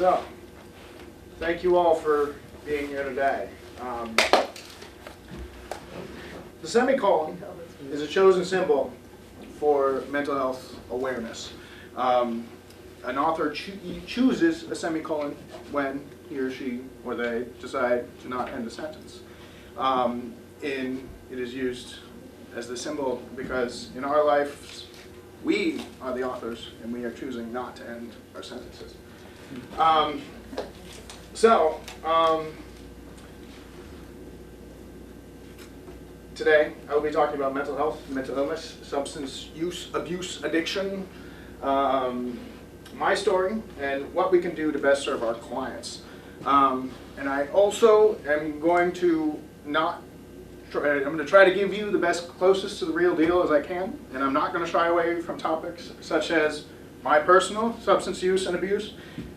So, thank you all for being here today. The semicolon is a chosen symbol for mental health awareness. An author chooses a semicolon when he or she or they decide to not end a sentence. It is used as the symbol because in our lives, we are the authors and we are choosing not to end our sentences. Today I will be talking about mental health, mental illness, substance use, abuse, addiction, my story, and what we can do to best serve our clients. And I also am going to try to give you the best, closest to the real deal as I can, and I'm not going to shy away from topics such as my personal substance use and abuse,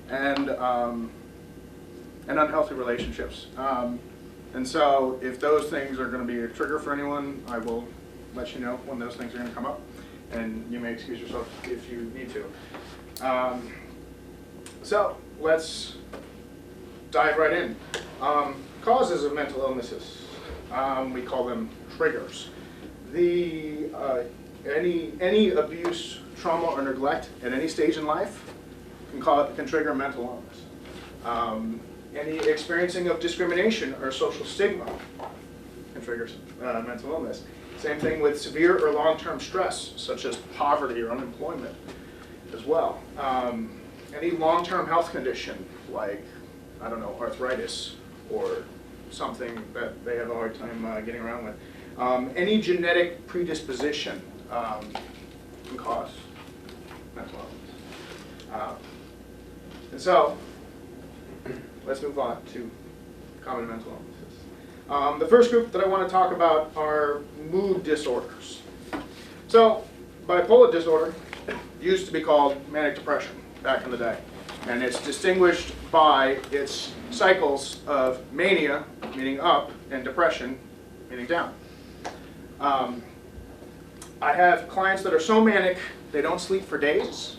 and unhealthy relationships. And so, if those things are going to be a trigger for anyone, I will let you know when those things are going to come up, and you may excuse yourself if you need to. So let's dive right in. Causes of mental illnesses. We call them triggers. Any abuse, trauma, or neglect at any stage in life can trigger mental illness. Any experiencing of discrimination or social stigma can trigger mental illness. Same thing with severe or long-term stress, such as poverty or unemployment as well. Any long-term health condition like, I don't know, arthritis or something that they have a hard time getting around with. Any genetic predisposition can cause mental illness. And so, let's move on to common mental illnesses. The first group that I want to talk about are mood disorders. So, bipolar disorder used to be called manic depression back in the day. And it's distinguished by its cycles of mania, meaning up, and depression, meaning down. I have clients that are so manic, they don't sleep for days,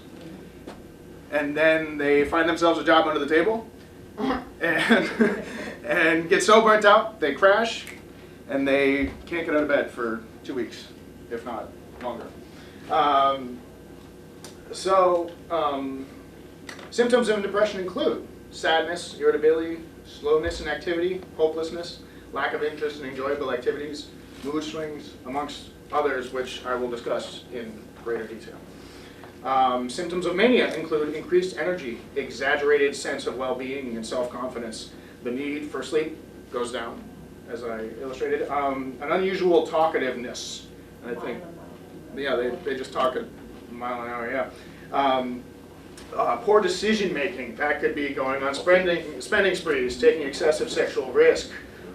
and then they find themselves a job under the table, and get so burnt out, they crash, and they can't get out of bed for 2 weeks, if not longer. Symptoms of depression include sadness, irritability, slowness in activity, hopelessness, lack of interest in enjoyable activities, mood swings, amongst others, which I will discuss in greater detail. Symptoms of mania include increased energy, exaggerated sense of well-being and self-confidence. The need for sleep goes down, as I illustrated. An unusual talkativeness. And I think, yeah, they just talk a mile an hour, yeah. Poor decision making, that could be going on spending sprees, taking excessive sexual risk,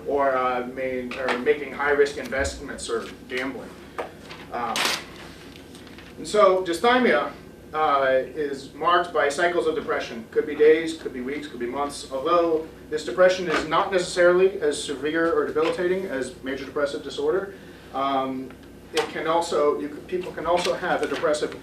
or making high risk investments or gambling. And so dysthymia is marked by cycles of depression. Could be days, could be weeks, could be months. Although this depression is not necessarily as severe or debilitating as major depressive disorder, people can also have a depressive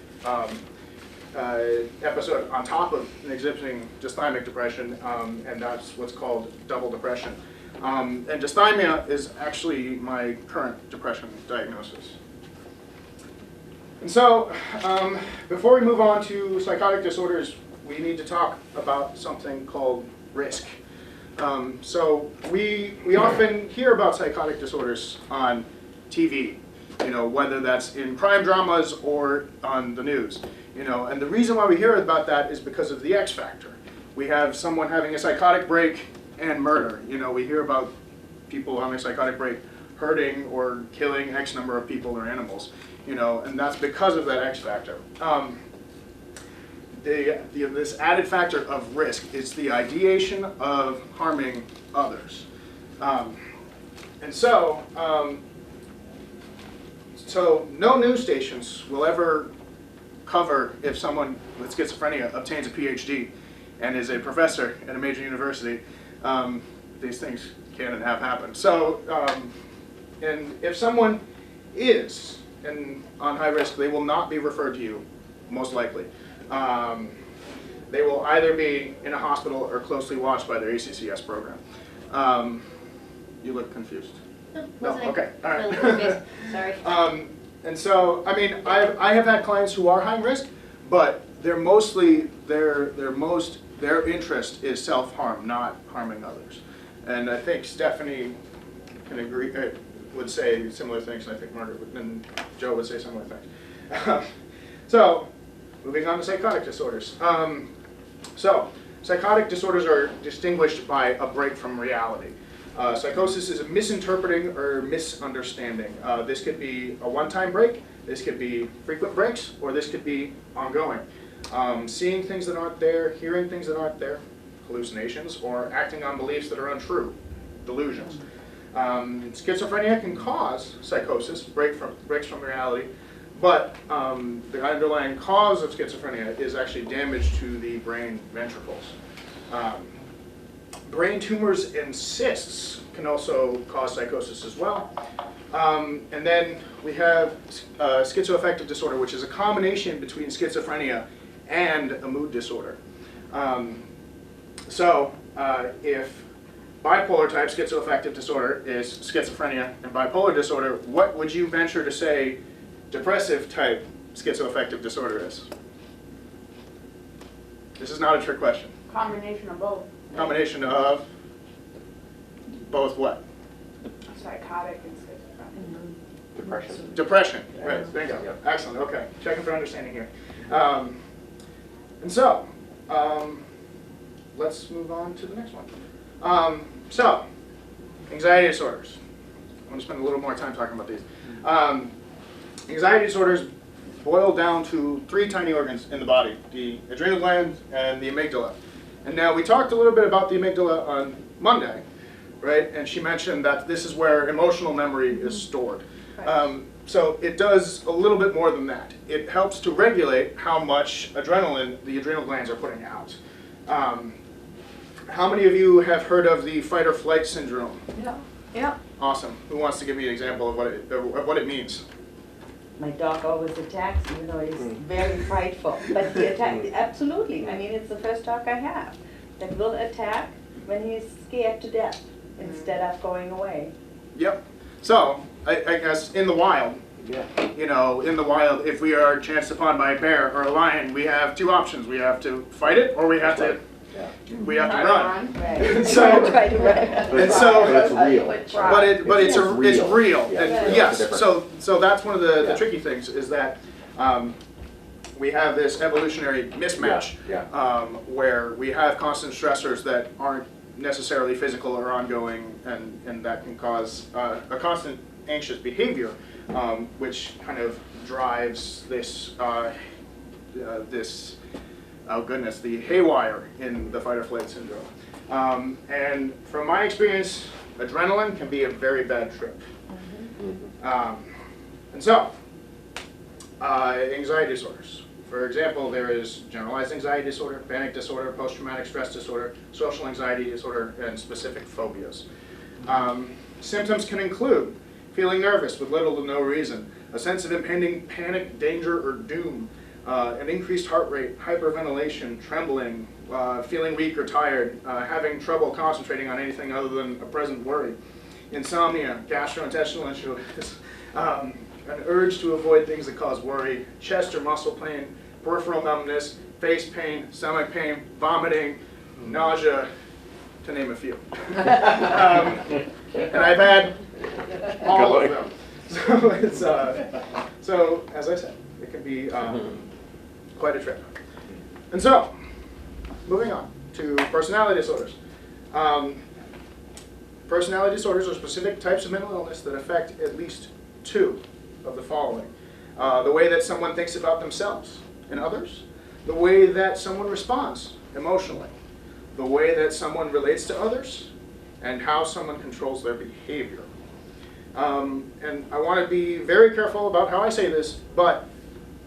episode on top of an exhibiting dysthymic depression, and that's what's called double depression. And dysthymia is actually my current depression diagnosis. And so, before we move on to psychotic disorders, we need to talk about something called risk. So we often hear about psychotic disorders on TV, whether that's in crime dramas or on the news. And the reason why we hear about that is because of the X factor. We have someone having a psychotic break and murder. We hear about people having a psychotic break hurting or killing X number of people or animals. And that's because of that X factor. This added factor of risk is the ideation of harming others. So no news stations will ever cover if someone with schizophrenia obtains a PhD and is a professor at a major university. These things can and have happened. So, and if someone is on high risk, they will not be referred to you, most likely. they will either be in a hospital or closely watched by their ACCS program. You look confused. No, okay, all right. Sorry. And so, I mean, I have had clients who are high risk, but they're mostly, their interest is self-harm, not harming others. And I think Stephanie can agree, would say similar things, and I think Margaret and Joe would say similar things. So, moving on to psychotic disorders. So, psychotic disorders are distinguished by a break from reality. Psychosis is a misinterpreting or misunderstanding. This could be a one-time break, this could be frequent breaks, or this could be ongoing. Seeing things that aren't there, hearing things that aren't there, hallucinations, or acting on beliefs that are untrue, delusions. Schizophrenia can cause psychosis, breaks from reality, but the underlying cause of schizophrenia is actually damage to the brain ventricles. Brain tumors and cysts can also cause psychosis as well. And then we have schizoaffective disorder, which is a combination between schizophrenia and a mood disorder. If bipolar type schizoaffective disorder is schizophrenia and bipolar disorder, what would you venture to say depressive type schizoaffective disorder is? This is not a trick question. Combination of both. Combination of both what? Psychotic and schizophrenic. Depression. Depression, right, bingo. Yeah. Excellent, okay. Checking for understanding here. And so, let's move on to the next one. So, anxiety disorders. I'm going to spend a little more time talking about these. Anxiety disorders boil down to three tiny organs in the body, the adrenal gland and the amygdala. And now we talked a little bit about the amygdala on Monday, right? And she mentioned that this is where emotional memory is stored. So it does a little bit more than that. It helps to regulate how much adrenaline the adrenal glands are putting out. How many of you have heard of the fight or flight syndrome? Yeah. Yeah. Awesome. Who wants to give me an example of what it means? My dog always attacks, even though he's very frightful. But he attacks, absolutely. I mean, it's the first dog I have that will attack when he's scared to death instead of going away. Yep. So, I guess in the wild, you know, in the wild, if we are chanced upon by a bear or a lion, we have two options. We have to fight it, or we have to run. Right. So, Try to run. and so, But it's real. but it's real. Yeah. And yes. So that's one of the tricky things is that we have this evolutionary mismatch where we have constant stressors that aren't necessarily physical or ongoing, and that can cause a constant anxious behavior, which kind of drives this the haywire in the fight or flight syndrome. And from my experience, adrenaline can be a very bad trip. And so, anxiety disorders. For example, there is generalized anxiety disorder, panic disorder, post-traumatic stress disorder, social anxiety disorder, and specific phobias. Symptoms can include feeling nervous with little to no reason, a sense of impending panic, danger, or doom, an increased heart rate, hyperventilation, trembling, feeling weak or tired, having trouble concentrating on anything other than a present worry, insomnia, gastrointestinal issues, an urge to avoid things that cause worry, chest or muscle pain, peripheral numbness, face pain, stomach pain, vomiting, nausea, to name a few. And I've had all of them. So it's so as I said, it can be quite a trip. And so, moving on to personality disorders. Personality disorders are specific types of mental illness that affect at least two of the following. The way that someone thinks about themselves and others, the way that someone responds emotionally, the way that someone relates to others, and how someone controls their behavior. And I want to be very careful about how I say this, but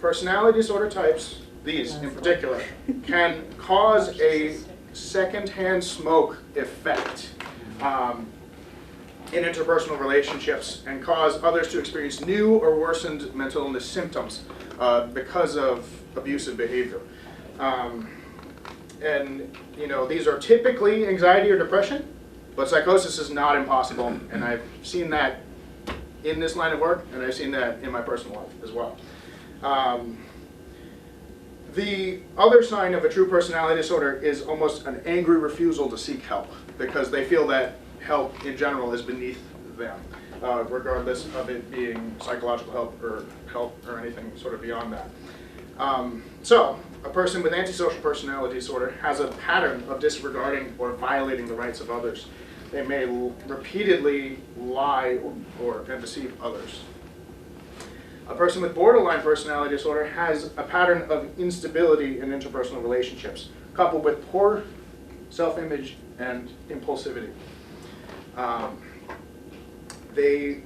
personality disorder types, these in particular, can cause a second-hand smoke effect in interpersonal relationships and cause others to experience new or worsened mental illness symptoms because of abusive behavior. and you know, these are typically anxiety or depression, but psychosis is not impossible, and I've seen that in this line of work, and I've seen that in my personal life as well. The other sign of a true personality disorder is almost an angry refusal to seek help, because they feel that help in general is beneath them, regardless of it being psychological help or anything sort of beyond that. So, a person with antisocial personality disorder has a pattern of disregarding or violating the rights of others. They may repeatedly lie and deceive others. A person with borderline personality disorder has a pattern of instability in interpersonal relationships, coupled with poor self-image and impulsivity. Do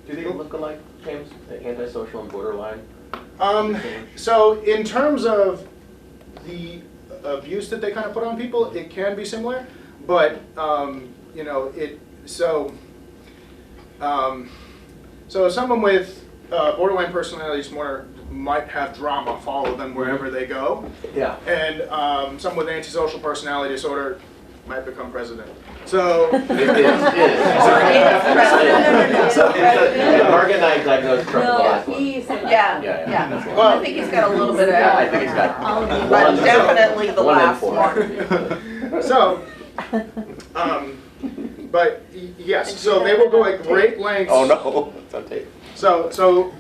they look alike, James? The antisocial and borderline? So in terms of the abuse that they kind of put on people, it can be similar, but you know, so someone with borderline personality disorder might have drama follow them wherever they go. Yeah. And someone with antisocial personality disorder might become president. So It is. Margaret and I diagnosed Trump the last one. he's Yeah, Yeah. yeah. Well, I think he's got a little bit of Yeah, I that, think he's got but one. definitely the One in last four. one. So, but yes, so they will go at great lengths. Oh no, it's on tape. So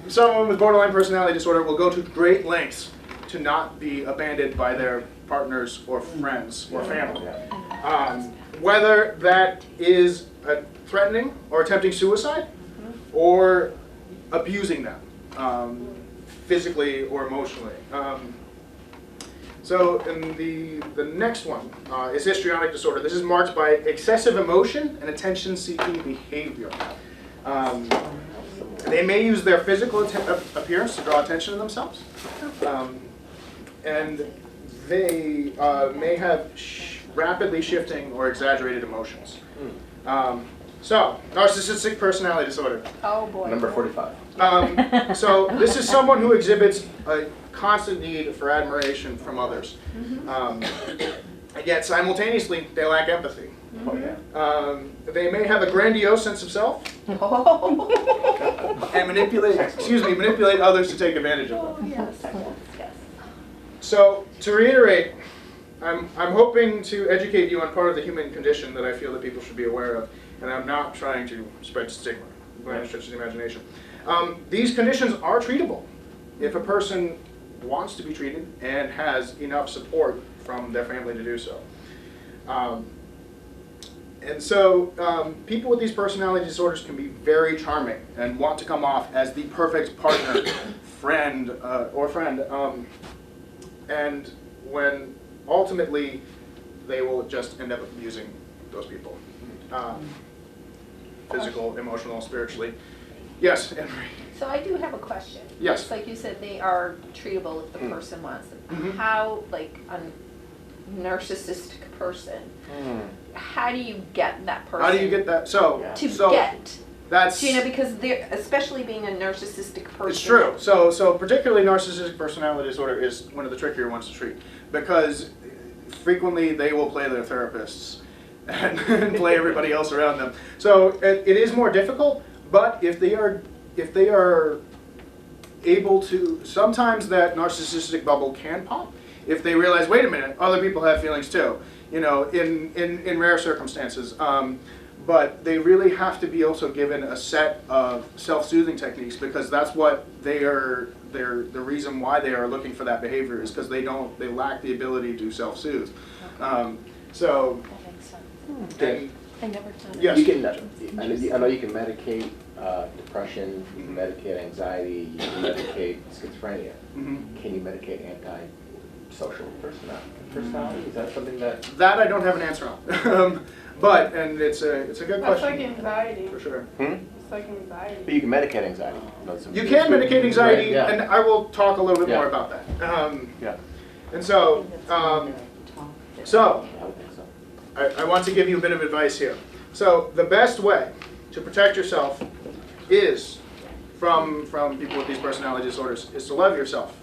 someone with borderline personality disorder will go to great lengths to not be abandoned by their partners or friends or family. Whether that is threatening or attempting suicide or abusing them physically or emotionally. So in the next one is histrionic disorder. This is marked by excessive emotion and attention-seeking behavior. They may use their physical appearance to draw attention to themselves. And they may have rapidly shifting or exaggerated emotions. So, narcissistic personality disorder. Oh, boy. Number 45. So this is someone who exhibits a constant need for admiration from others. And yet simultaneously, they lack empathy. Oh, yeah. They may have a grandiose sense of self and manipulate others to take advantage of them. Yes. So to reiterate, I'm hoping to educate you on part of the human condition that I feel that people should be aware of, and I'm not trying to spread stigma by any stretch of the imagination. These conditions are treatable if a person wants to be treated and has enough support from their family to do so. And so people with these personality disorders can be very charming and want to come off as the perfect partner, friend, and when ultimately they will just end up abusing those people. Physical, emotional, spiritually. Yes, Henry. So I do have a question. Yes. It's like you said, they are treatable if the person wants them. Mhm. How, like, a narcissistic person, how do you get that person? How do you get that? That's You know, because they're, especially being a narcissistic person. It's true. So particularly narcissistic personality disorder is one of the trickier ones to treat, because frequently they will play their therapists and play everybody else around them. So it is more difficult, but if they are able to, sometimes that narcissistic bubble can pop if they realize, wait a minute, other people have feelings too, you know, in rare circumstances. But they really have to be also given a set of self-soothing techniques, because that's what the reason why they are looking for that behavior is because they lack the ability to self-soothe. So, That makes sense. and, I never thought of yes. You can, I know you can medicate depression, you can medicate anxiety, you can medicate schizophrenia. Mhm. Can you medicate anti-social personality? Is that something that? That I don't have an answer on. But, and it's a good That's like question, anxiety. for sure. It's like anxiety. But you can medicate anxiety. You can medicate anxiety, Right, yeah. and I will talk a little bit Yeah. more about that. Yeah, And so, I would think so. I want to give you a bit of advice here. So the best way to protect yourself is from people with these personality disorders is to love yourself.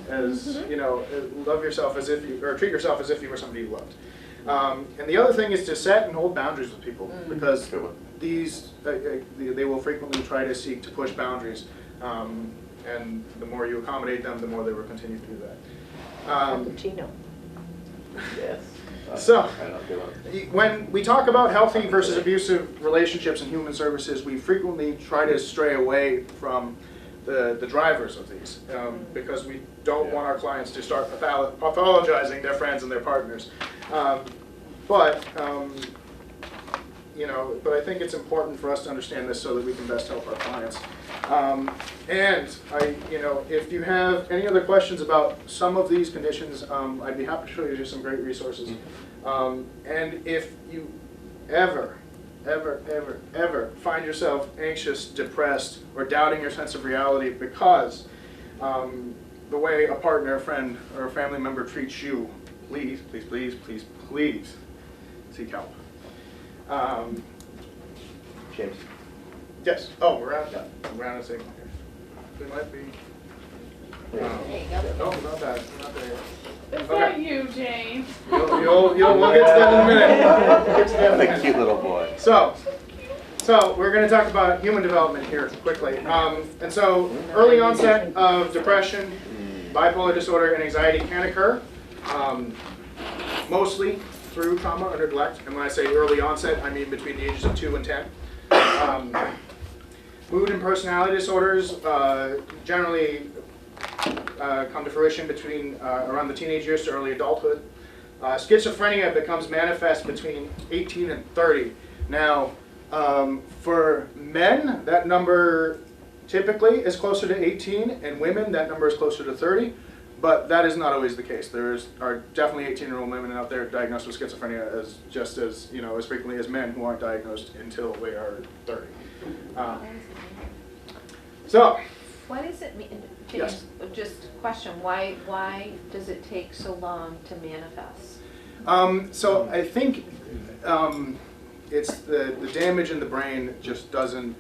as you know, love yourself as if you, or treat yourself as if you were somebody you loved. And the other thing is to set and hold boundaries with people, because these they will frequently try to seek to push boundaries, and the more you accommodate them, the more they will continue to do that. Cappuccino. Yes. So, I don't do it. when we talk about healthy versus abusive relationships in human services, we frequently try to stray away from the drivers of these, because we don't want our clients to start pathologizing their friends and their partners. You know, but I think it's important for us to understand this so that we can best help our clients. You know, if you have any other questions about some of these conditions, I'd be happy to show you some great resources. And if you ever find yourself anxious, depressed, or doubting your sense of reality because the way a partner, a friend, or a family member treats you, please seek help. James. Yes. Oh, we're out of signal here. We might be. There you go. No, not that. Not there yet. Is Okay. that you, Jane? We'll get to that in a minute. We'll get to that in a What a minute. cute little boy. So we're going to talk about human development here quickly. And so early onset of depression, bipolar disorder, and anxiety can occur, mostly through trauma or neglect. And when I say early onset, I mean between the ages of 2 and 10. Mood and personality disorders generally come to fruition between around the teenage years to early adulthood. Schizophrenia becomes manifest between 18 and 30. Now, for men, that number typically is closer to 18, and women, that number is closer to 30. But that is not always the case. There are definitely 18-year-old women out there diagnosed with schizophrenia just as frequently as men who aren't diagnosed until they are 30. So, Why does it mean, Yes. just a question, why does it take so long to manifest? so I think it's the damage in the brain just doesn't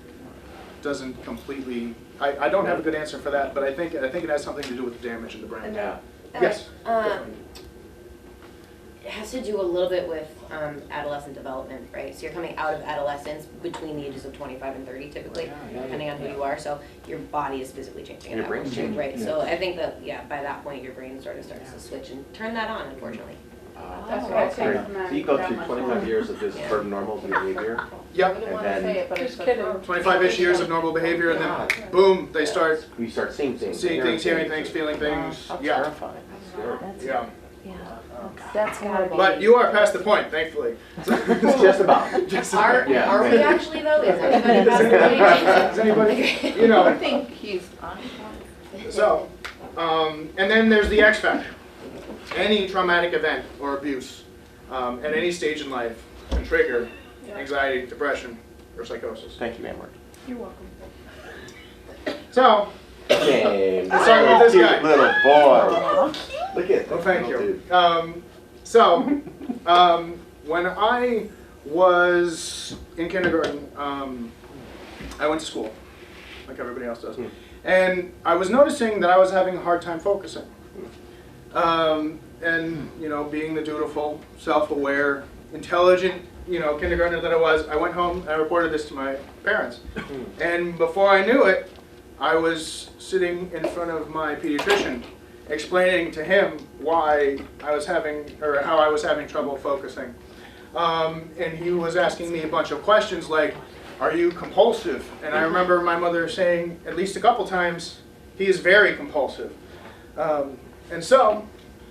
completely. I don't have a good answer for that, but I think it has something to do with the damage in the brain. Yeah. Yes. It has to do a little bit with adolescent development, right? So you're coming out of adolescence between the ages of 25 and 30 typically, depending on who you are. So your body is physically changing. Your brain's changing. Right, so I think that, by that point, your brain sort of starts to switch and turn that on, unfortunately. That's what I say from So you go through that 25 years of this sort of normal behavior. I Yep. wouldn't And want to then- say it, but Just it's kidding. 25-ish years of normal behavior, and then boom, they start We start seeing things. seeing things, hearing things, feeling things. How Yeah. terrifying. Scary. Yeah. That's gotta be. But you are past the point, thankfully. Just about. Just Are, about. Yeah. are we actually though? Is anybody past the age? Is anybody, you I know, think he's on. so, and then there's the X factor. Any traumatic event or abuse at any stage in life can trigger anxiety, depression, or psychosis. Thank you, Amber. You're welcome. So, James. Let's start with this Cute guy. little boy. Look at well, thank little you. dude. When I was in kindergarten, I went to school, like everybody else does. And I was noticing that I was having a hard time focusing. And, being the dutiful, self-aware, intelligent, kindergartner that I was, I went home and I reported this to my parents. And before I knew it, I was sitting in front of my pediatrician explaining to him why I was having, or how I was having trouble focusing. And he was asking me a bunch of questions like, are you compulsive? And I remember my mother saying at least a couple times, he is very compulsive.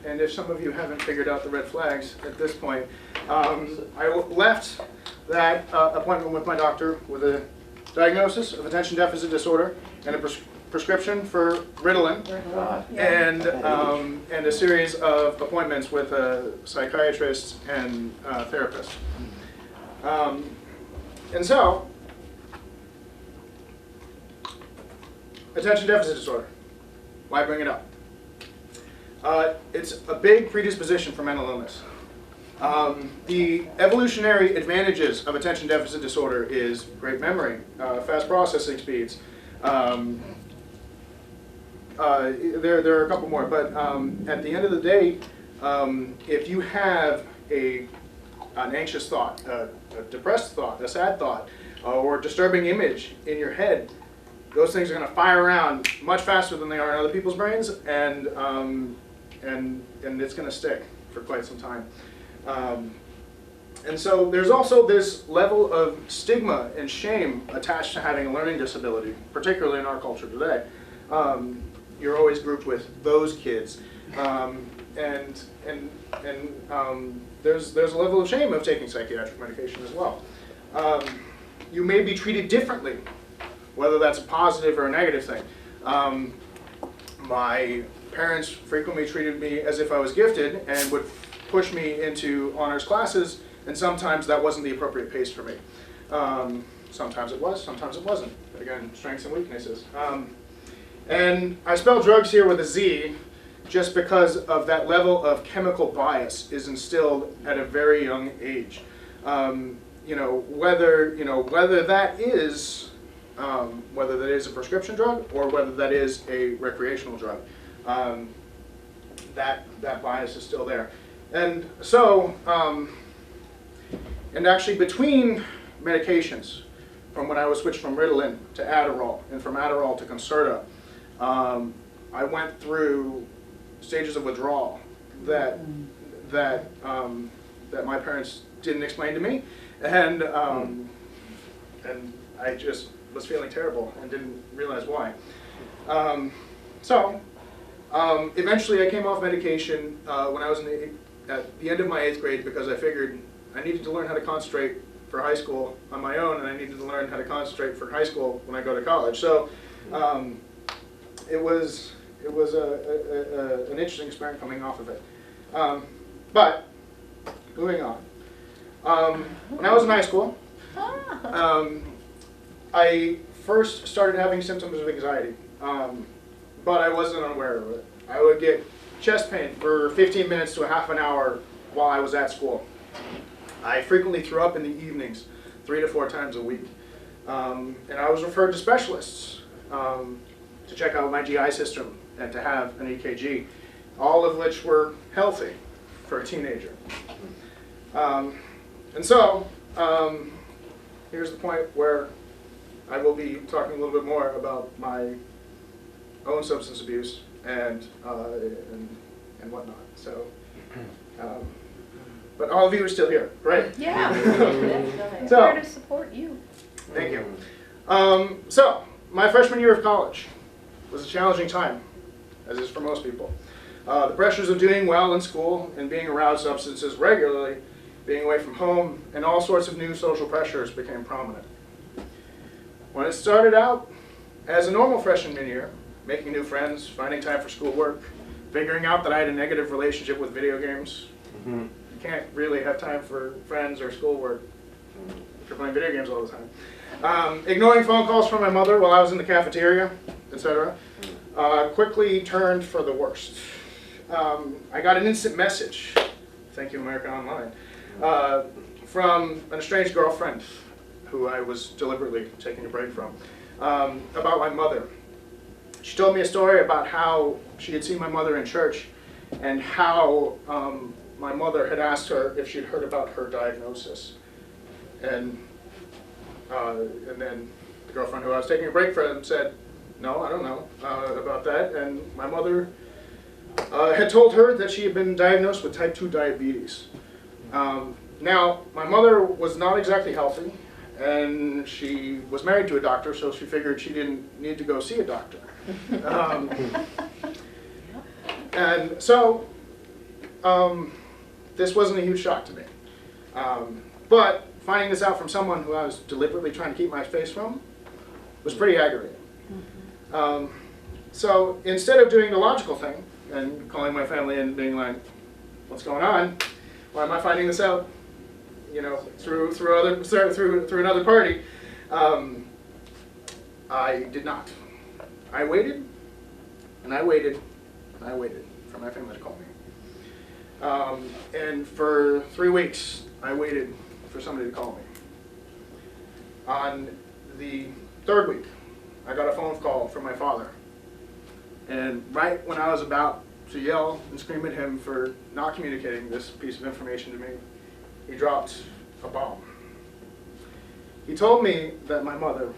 And if some of you haven't figured out the red flags at this point, I left that appointment with my doctor with a diagnosis of attention deficit disorder and a prescription for Ritalin, and a series of appointments with a psychiatrist and therapist. Attention deficit disorder. Why bring it up? It's a big predisposition for mental illness. The evolutionary advantages of attention deficit disorder is great memory, fast processing speeds, there are a couple more, but at the end of the day, if you have an anxious thought, a depressed thought, a sad thought, or a disturbing image in your head, those things are going to fire around much faster than they are in other people's brains, and it's going to stick for quite some time. And so there's also this level of stigma and shame attached to having a learning disability, particularly in our culture today. You're always grouped with those kids, and there's a level of shame of taking psychiatric medication as well. You may be treated differently, whether that's a positive or a negative thing. My parents frequently treated me as if I was gifted and would push me into honors classes, and sometimes that wasn't the appropriate pace for me. Sometimes it was, sometimes it wasn't. Again, strengths and weaknesses. And I spell drugs here with a Z just because of that level of chemical bias is instilled at a very young age. Whether that is a prescription drug or whether that is a recreational drug, that bias is still there. And so, and actually between medications, from when I was switched from Ritalin to Adderall, and from Adderall to Concerta, I went through stages of withdrawal that my parents didn't explain to me, and I just was feeling terrible and didn't realize why. Eventually I came off medication when I was at the end of my 8th grade, because I figured I needed to learn how to concentrate for high school on my own, and I needed to learn how to concentrate for high school when I go to college. So it was an interesting experience coming off of it. But moving on. When I was in high school, I first started having symptoms of anxiety, but I wasn't unaware of it. I would get chest pain for 15 minutes to a half an hour while I was at school. I frequently threw up in the evenings, 3 to 4 times a week. And I was referred to specialists to check out my GI system and to have an EKG, all of which were healthy for a teenager. Here's the point where I will be talking a little bit more about my own substance abuse and whatnot. So, but all of you are still here, right? Yeah. Definitely. So, Here to support you. thank you. So, my freshman year of college was a challenging time, as is for most people. The pressures of doing well in school and being around substances regularly, being away from home, and all sorts of new social pressures became prominent. When it started out as a normal freshman year, making new friends, finding time for schoolwork, figuring out that I had a negative relationship with video games. You can't really have time for friends or schoolwork if you're playing video games all the time. Ignoring phone calls from my mother while I was in the cafeteria, etc. Quickly turned for the worst. I got an instant message, thank you America Online, from an estranged girlfriend who I was deliberately taking a break from, about my mother. She told me a story about how she had seen my mother in church and how my mother had asked her if she'd heard about her diagnosis. And then the girlfriend who I was taking a break from said, no, I don't know about that. And my mother had told her that she had been diagnosed with type 2 diabetes. Now, my mother was not exactly healthy, and she was married to a doctor, so she figured she didn't need to go see a doctor. And so, this wasn't a huge shock to me. But finding this out from someone who I was deliberately trying to keep my face from was pretty aggravating. So instead of doing the logical thing and calling my family and being like, what's going on? Why am I finding this out? You know, through another party. I did not. I waited, and I waited, and I waited for my family to call me. And for 3 weeks, I waited for somebody to call me. On the 3rd week, I got a phone call from my father. And right when I was about to yell and scream at him for not communicating this piece of information to me, he dropped a bomb. He told me that my mother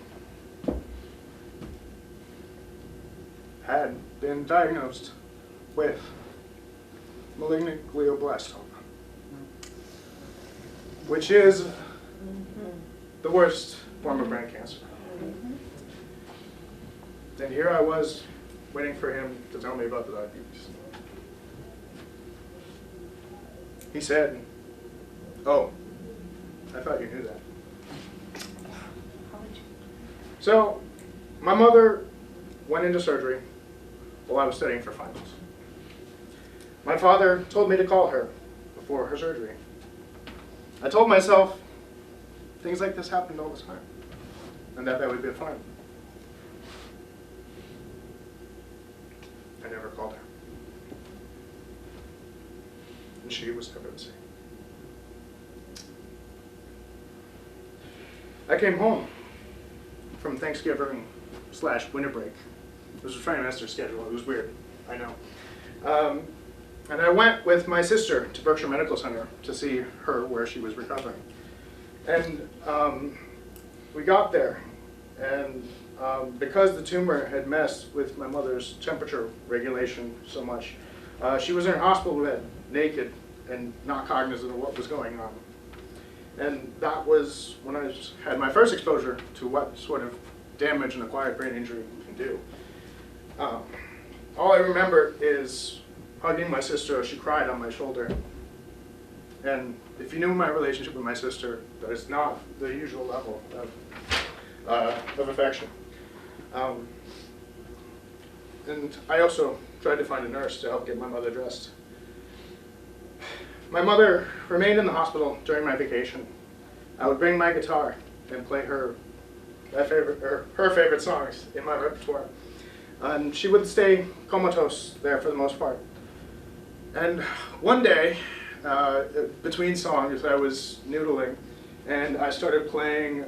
had been diagnosed with malignant glioblastoma, which is the worst form of brain cancer. And here I was waiting for him to tell me about the diabetes. He said, "Oh, I thought you knew that." So, my mother went into surgery while I was studying for finals. My father told me to call her before her surgery. I told myself things like this happened all the time, and that would be fine. I never called her. And she was never the same. I came home from Thanksgiving / winter break. It was a trimester schedule. It was weird, I know. And I went with my sister to Berkshire Medical Center to see her where she was recovering. And we got there, and because the tumor had messed with my mother's temperature regulation so much, she was in her hospital bed, naked, and not cognizant of what was going on. And that was when I had my first exposure to what sort of damage an acquired brain injury can do. All I remember is hugging my sister as she cried on my shoulder. And if you knew my relationship with my sister, that is not the usual level of affection. And I also tried to find a nurse to help get my mother dressed. My mother remained in the hospital during my vacation. I would bring my guitar and play her favorite songs in my repertoire. And she would stay comatose there for the most part. And one day, between songs, I was noodling, and I started playing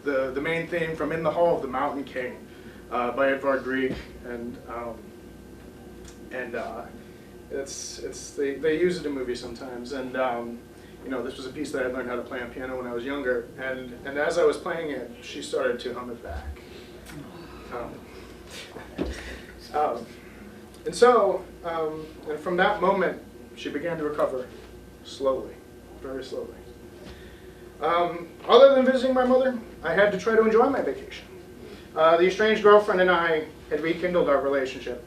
the main theme from In the Hall of the Mountain King by Edvard Grieg, and they use it in movies sometimes. And you know, this was a piece that I learned how to play on piano when I was younger, and as I was playing it, she started to hum it back. And so, and from that moment, she began to recover slowly, very slowly. Other than visiting my mother, I had to try to enjoy my vacation. The estranged girlfriend and I had rekindled our relationship.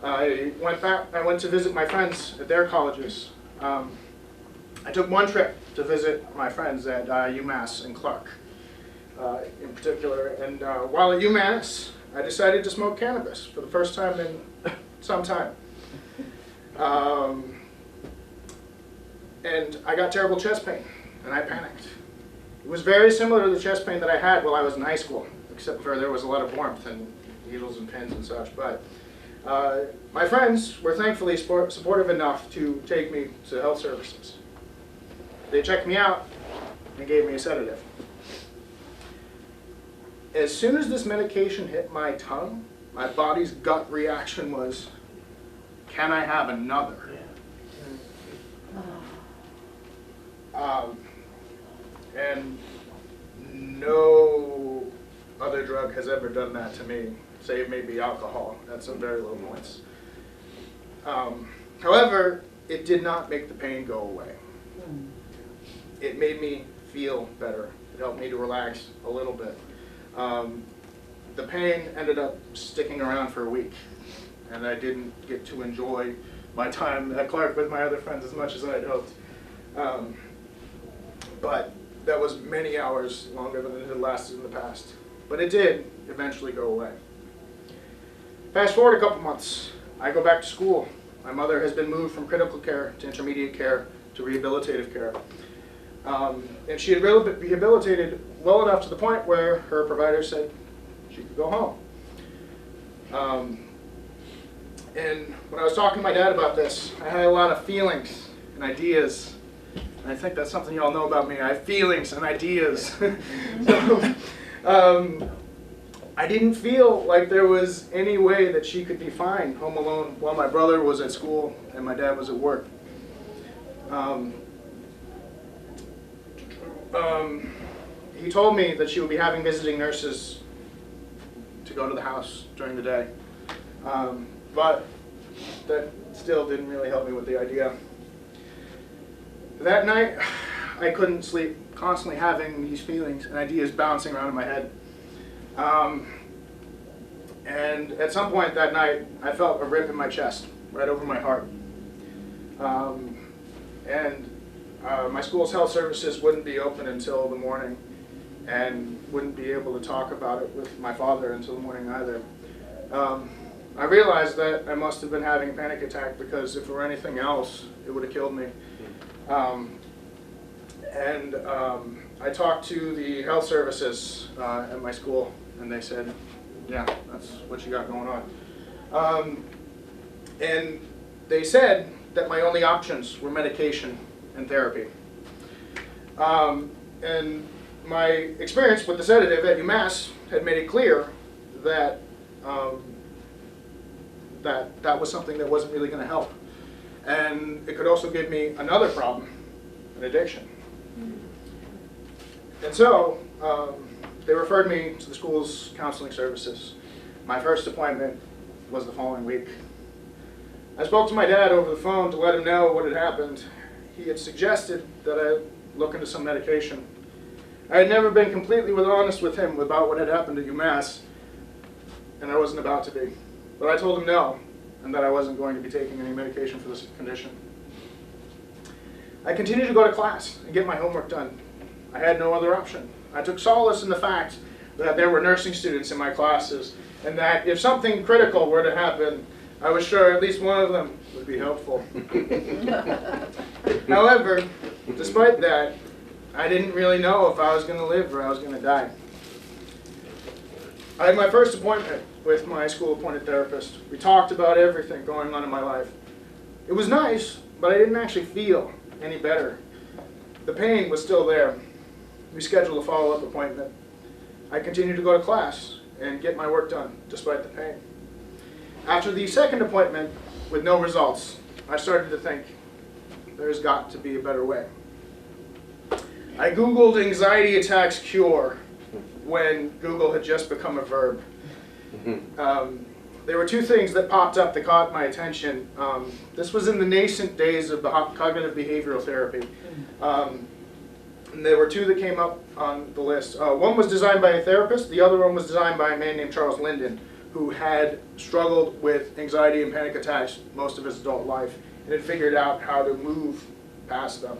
I went to visit my friends at their colleges. I took one trip to visit my friends at UMass and Clark, in particular. And while at UMass, I decided to smoke cannabis for the first time in some time. And I got terrible chest pain, and I panicked. It was very similar to the chest pain that I had while I was in high school, except for there was a lot of warmth and needles and pins and such. But my friends were thankfully supportive enough to take me to health services. They checked me out and gave me a sedative. As soon as this medication hit my tongue, my body's gut reaction was, can I have another? And no other drug has ever done that to me, save maybe alcohol at some very low points. However, it did not make the pain go away. It made me feel better. It helped me to relax a little bit. The pain ended up sticking around for a week, and I didn't get to enjoy my time at Clark with my other friends as much as I had hoped. But that was many hours longer than it had lasted in the past. But it did eventually go away. Fast forward a couple months, I go back to school. My mother has been moved from critical care to intermediate care to rehabilitative care. And she had rehabilitated well enough to the point where her provider said she could go home. And when I was talking to my dad about this, I had a lot of feelings and ideas. And I think that's something you all know about me. I have feelings and ideas. So, I didn't feel like there was any way that she could be fine home alone while my brother was at school and my dad was at work. He told me that she would be having visiting nurses to go to the house during the day. But that still didn't really help me with the idea. That night, I couldn't sleep, constantly having these feelings and ideas bouncing around in my head. And at some point that night, I felt a rip in my chest, right over my heart. My school's health services wouldn't be open until the morning, and wouldn't be able to talk about it with my father until the morning either. I realized that I must have been having a panic attack, because if it were anything else, it would have killed me. I talked to the health services at my school, and they said, yeah, that's what you got going on. And they said that my only options were medication and therapy. And my experience with the sedative at UMass had made it clear that that was something that wasn't really going to help. And it could also give me another problem, an addiction. And so they referred me to the school's counseling services. My first appointment was the following week. I spoke to my dad over the phone to let him know what had happened. He had suggested that I look into some medication. I had never been completely honest with him about what had happened at UMass, and I wasn't about to be. But I told him no, and that I wasn't going to be taking any medication for this condition. I continued to go to class and get my homework done. I had no other option. I took solace in the fact that there were nursing students in my classes, and that if something critical were to happen, I was sure at least one of them would be helpful. However, despite that, I didn't really know if I was going to live or I was going to die. I had my first appointment with my school-appointed therapist. We talked about everything going on in my life. It was nice, but I didn't actually feel any better. The pain was still there. We scheduled a follow-up appointment. I continued to go to class and get my work done, despite the pain. After the second appointment, with no results, I started to think, there's got to be a better way. I Googled anxiety attacks cure when Google had just become a verb. There were two things that popped up that caught my attention. This was in the nascent days of the cognitive behavioral therapy. And there were two that came up on the list. One was designed by a therapist. The other one was designed by a man named Charles Linden, who had struggled with anxiety and panic attacks most of his adult life and had figured out how to move past them.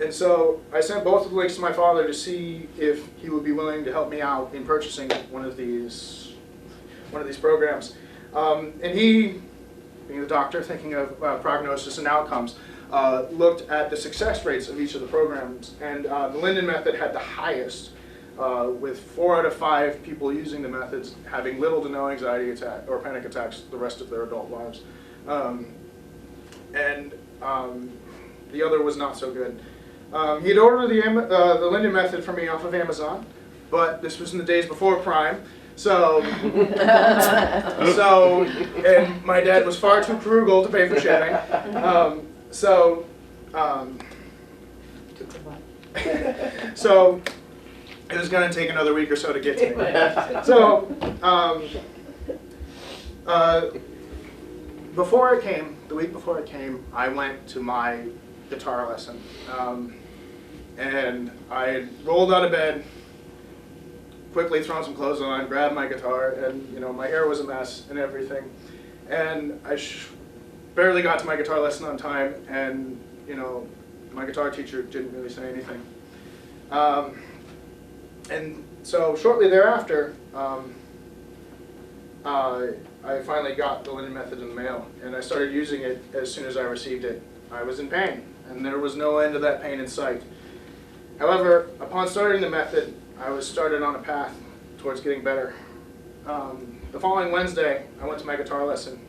And so I sent both of the links to my father to see if he would be willing to help me out in purchasing one of these programs. And he, being the doctor, thinking of prognosis and outcomes, looked at the success rates of each of the programs. And the Linden method had the highest, with 4 out of 5 people using the methods having little to no anxiety attack or panic attacks the rest of their adult lives. The other was not so good. He had ordered the Linden method for me off of Amazon, but this was in the days before Prime. So, and my dad was far too frugal to pay for shipping. So it was going to take another week or so to get to me. So, before it came, the week before it came, I went to my guitar lesson. And I had rolled out of bed, quickly thrown some clothes on, grabbed my guitar, and my hair was a mess and everything. And I barely got to my guitar lesson on time, and my guitar teacher didn't really say anything. And so shortly thereafter, I finally got the Linden method in the mail, and I started using it as soon as I received it. I was in pain, and there was no end to that pain in sight. However, upon starting the method, I was started on a path towards getting better. The following Wednesday, I went to my guitar lesson.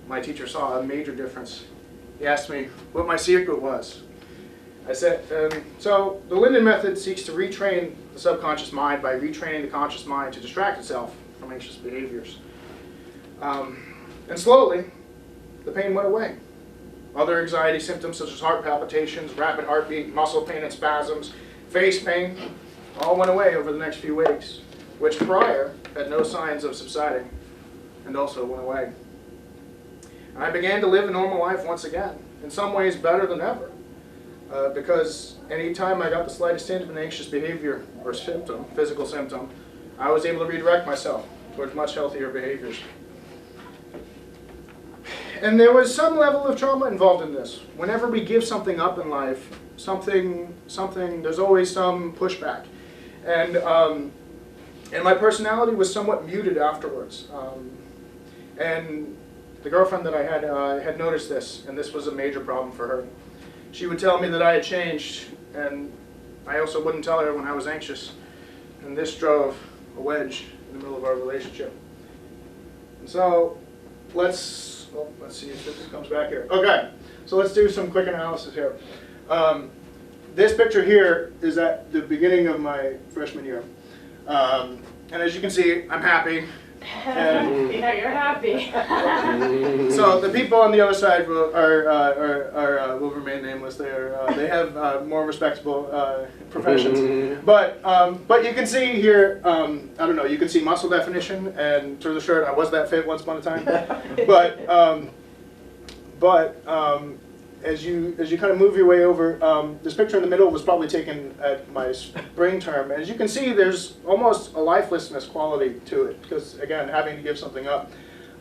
My teacher saw a major difference. He asked me what my secret was. So the Linden method seeks to retrain the subconscious mind by retraining the conscious mind to distract itself from anxious behaviors. And slowly, the pain went away. Other anxiety symptoms such as heart palpitations, rapid heartbeat, muscle pain and spasms, face pain, all went away over the next few weeks, which prior had no signs of subsiding and also went away. And I began to live a normal life once again, in some ways better than ever, because anytime I got the slightest hint of an anxious behavior or symptom, physical symptom, I was able to redirect myself towards much healthier behaviors. And there was some level of trauma involved in this. Whenever we give something up in life, there's always some pushback. And my personality was somewhat muted afterwards. And the girlfriend that I had noticed this, and this was a major problem for her. She would tell me that I had changed, and I also wouldn't tell her when I was anxious. And this drove a wedge in the middle of our relationship. And so, let's see if this comes back here. Okay, so let's do some quick analysis here. This picture here is at the beginning of my freshman year. And as you can see, I'm happy. And Yeah, you're happy. so the people on the other side will remain nameless. They have more respectable professions. But you can see here, I don't know. You can see muscle definition, and through the shirt, I was that fit once upon a time. But as you kind of move your way over, this picture in the middle was probably taken at my spring term. As you can see, there's almost a lifelessness quality to it, because again, having to give something up,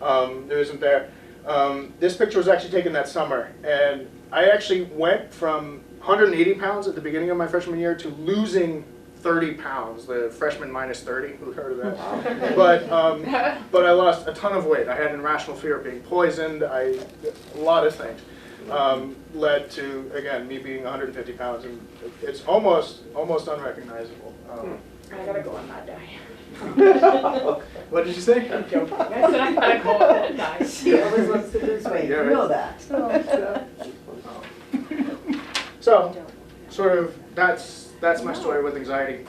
there isn't there. This picture was actually taken that summer, and I actually went from 180 pounds at the beginning of my freshman year to losing 30 pounds, the freshman minus 30, who heard of that? But I lost a ton of weight. I had an irrational fear of being poisoned. A lot of things led to, again, me being 150 pounds, and it's almost unrecognizable. I gotta go on that diet. What did you say? I'm joking. I said I gotta go on that diet. She always wants to lose weight, you Yeah, right. know that. So, sort of, that's my story with anxiety.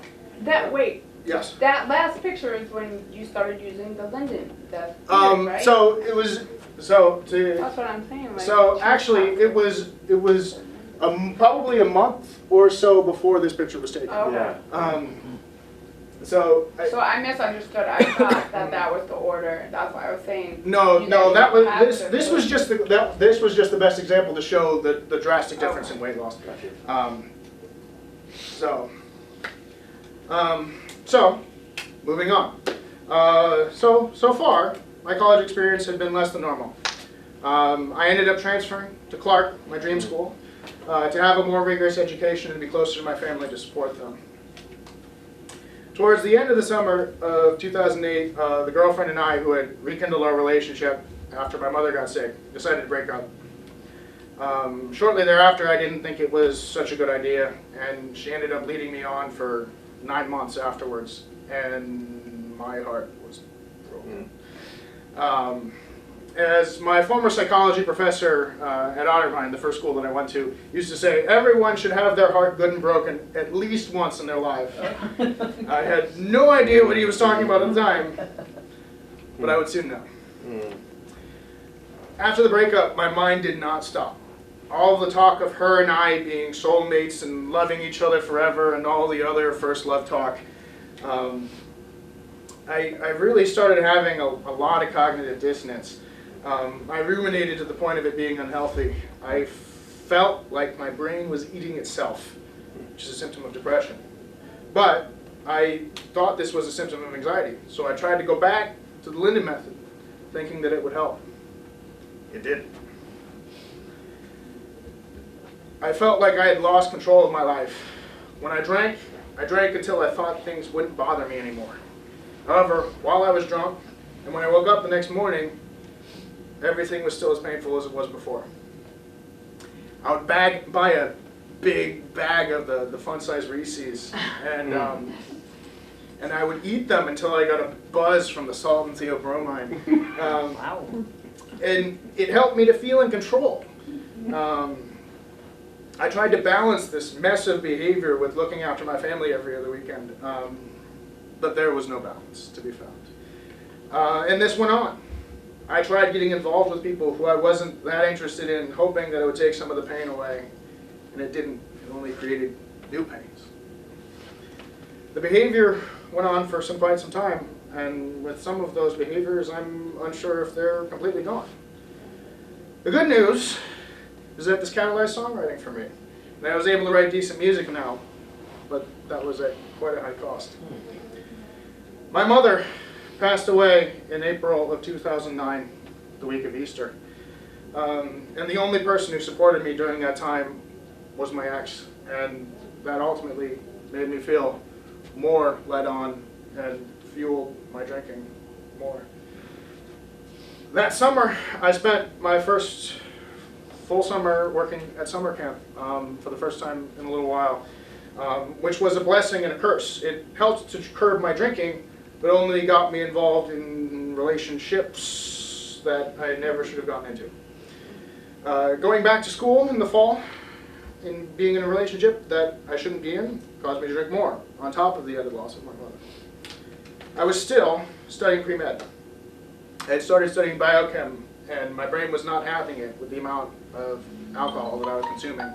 Wait, Yes. that last picture is when you started using the Linden, right? So it was, That's what I'm saying. Like, so actually it was probably a month or so before this picture was taken. Okay. So So I misunderstood. I thought that was the order. That's why I was saying. no, you that was have this. to This do was it. just this was just the best example to show the drastic difference in weight loss. So moving on. So far, my college experience had been less than normal. I ended up transferring to Clark, my dream school, to have a more rigorous education and be closer to my family to support them. Towards the end of the summer of 2008, the girlfriend and I, who had rekindled our relationship after my mother got sick, decided to break up. Shortly thereafter, I didn't think it was such a good idea, and she ended up leading me on for 9 months afterwards, and my heart was broken. As my former psychology professor at Otterbein, the first school that I went to, used to say, everyone should have their heart good and broken at least once in their life. I had no idea what he was talking about at the time, but I would soon know. After the breakup, my mind did not stop. All the talk of her and I being soulmates and loving each other forever and all the other first love talk, I really started having a lot of cognitive dissonance. I ruminated to the point of it being unhealthy. I felt like my brain was eating itself, which is a symptom of depression. But I thought this was a symptom of anxiety, so I tried to go back to the Linden method, thinking that it would help. It didn't. I felt like I had lost control of my life. When I drank until I thought things wouldn't bother me anymore. However, while I was drunk, and when I woke up the next morning, everything was still as painful as it was before. I would buy a big bag of the fun-size Reese's, and I would eat them until I got a buzz from the salt and theobromine. Wow. And it helped me to feel in control. I tried to balance this mess of behavior with looking after my family every other weekend, but there was no balance to be found. And this went on. I tried getting involved with people who I wasn't that interested in, hoping that it would take some of the pain away, and it didn't. It only created new pains. The behavior went on for quite some time, and with some of those behaviors, I'm unsure if they're completely gone. The good news is that this catalyzed songwriting for me. And I was able to write decent music now, but that was at quite a high cost. My mother passed away in April of 2009, the week of Easter. And the only person who supported me during that time was my ex, and that ultimately made me feel more led on and fueled my drinking more. That summer, I spent my first full summer working at summer camp for the first time in a little while, which was a blessing and a curse. It helped to curb my drinking, but only got me involved in relationships that I never should have gotten into. Going back to school in the fall, and being in a relationship that I shouldn't be in, caused me to drink more, on top of the added loss of my mother. I was still studying pre-med. I had started studying biochem, and my brain was not having it with the amount of alcohol that I was consuming.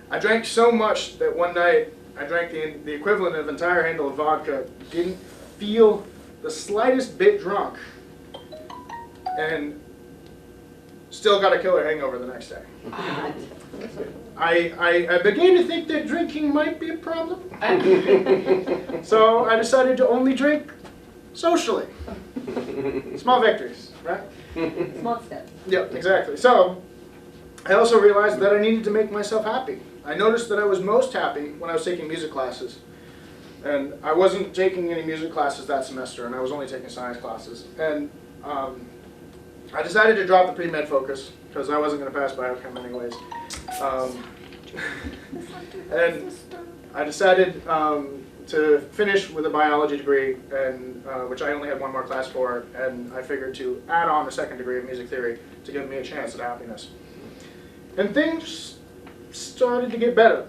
I drank so much that one night I drank the equivalent of an entire handle of vodka, didn't feel the slightest bit drunk, and still got a killer hangover the next day. I began to think that drinking might be a problem. So I decided to only drink socially. Small victories, right? Small steps. Yep, exactly. So I also realized that I needed to make myself happy. I noticed that I was most happy when I was taking music classes. And I wasn't taking any music classes that semester, and I was only taking science classes. And I decided to drop the pre-med focus, because I wasn't going to pass biochem anyways. And I decided to finish with a biology degree, and which I only had one more class for, and I figured to add on a second degree of music theory to give me a chance at happiness. And things started to get better.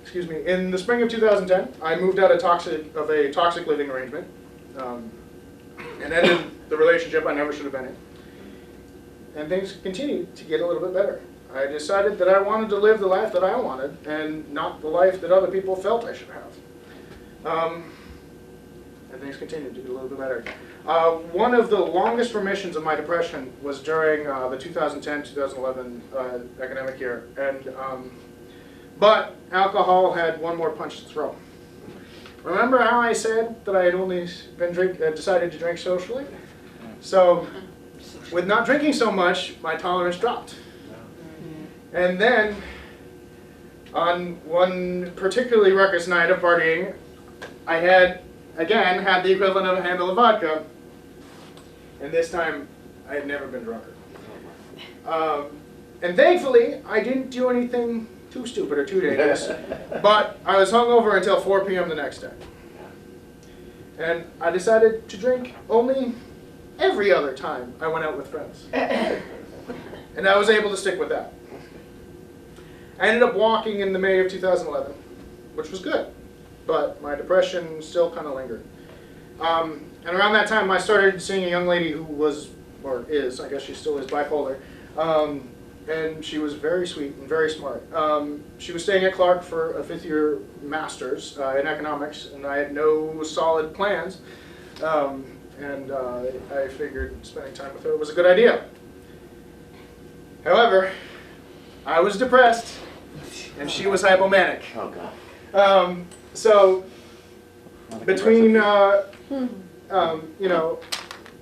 Excuse me. In the spring of 2010, I moved out of a toxic living arrangement, and ended the relationship I never should have been in. And things continued to get a little bit better. I decided that I wanted to live the life that I wanted, and not the life that other people felt I should have. And things continued to get a little bit better. One of the longest remissions of my depression was during the 2010-2011 academic year, and but alcohol had one more punch to throw. Remember how I said that I had only decided to drink socially? So, with not drinking so much, my tolerance dropped. And then, on one particularly ruckus night of partying, I had the equivalent of a handle of vodka, and this time I had never been drunker. And thankfully, I didn't do anything too stupid or too dangerous, but I was hungover until 4 p.m. the next day. And I decided to drink only every other time I went out with friends. And I was able to stick with that. I ended up walking in the May of 2011, which was good, but my depression still kind of lingered. And around that time, I started seeing a young lady who was, or is, I guess she still is, bipolar. And she was very sweet and very smart. She was staying at Clark for a fifth-year master's in economics, and I had no solid plans. And I figured spending time with her was a good idea. However, I was depressed, and she was hypomanic. Oh, God. So, between, you know,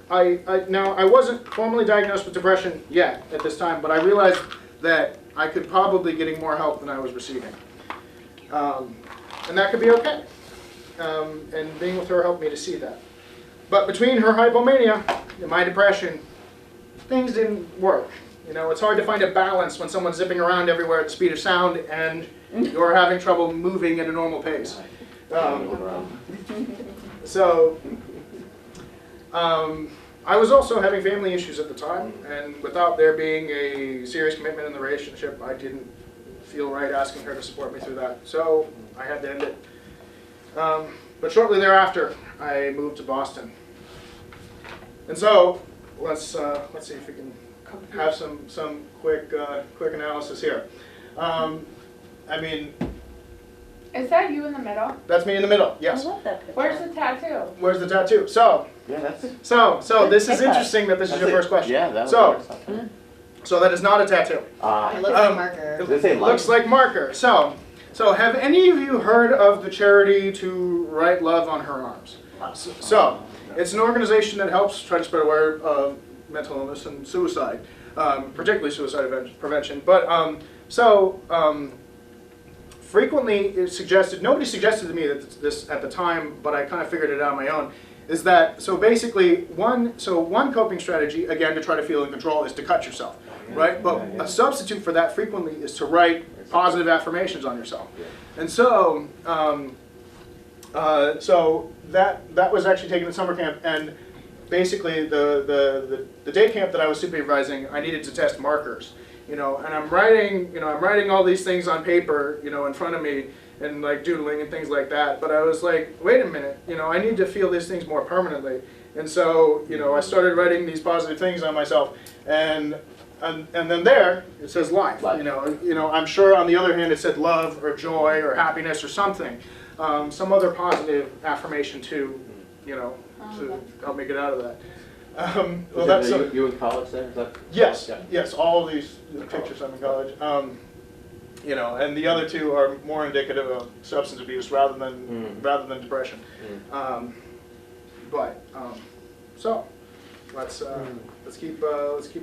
I wasn't formally diagnosed with depression yet at this time, but I realized that I could probably be getting more help than I was receiving. And that could be okay. And being with her helped me to see that. But between her hypomania and my depression, things didn't work. You know, it's hard to find a balance when someone's zipping around everywhere at the speed of sound and you're having trouble moving at a normal pace. I was also having family issues at the time, and without there being a serious commitment in the relationship, I didn't feel right asking her to support me through that. So I had to end it. But shortly thereafter, I moved to Boston. And so let's see if we can have some quick analysis here. I mean, Is that you in the middle? that's me in the middle. I Yes. love that picture. Where's the tattoo? Where's the tattoo? So Yeah, that's. this is Pickup. interesting that this is your first question. Yeah, that was. So so that is not a tattoo. It looks like marker. Does it say Looks like marker. So have any of you heard of the charity To Write Love on Her Arms? So it's an organization that helps try to spread awareness of mental illness and suicide, particularly suicide prevention. But frequently it's suggested, nobody suggested to me that this at the time, but I kind of figured it out on my own, is that, so basically one coping strategy, again, to try to feel in control, is to cut yourself, right? But a substitute for that frequently is to write positive affirmations on yourself. And so, so that was actually taken at summer camp, and basically the day camp that I was supervising, I needed to test markers, and I'm writing all these things on paper, in front of me, and like doodling and things like that. But I was like, wait a minute, I need to feel these things more permanently. And so, I started writing these positive things on myself, and then there it says life. I'm sure on the other hand it said love or joy or happiness or something, some other positive affirmation to help me get out of that. Well, that's you in college then? Is that? Yes, Yeah. yes, all of these pictures I'm in college. And the other two are more indicative of substance abuse rather than depression. So let's keep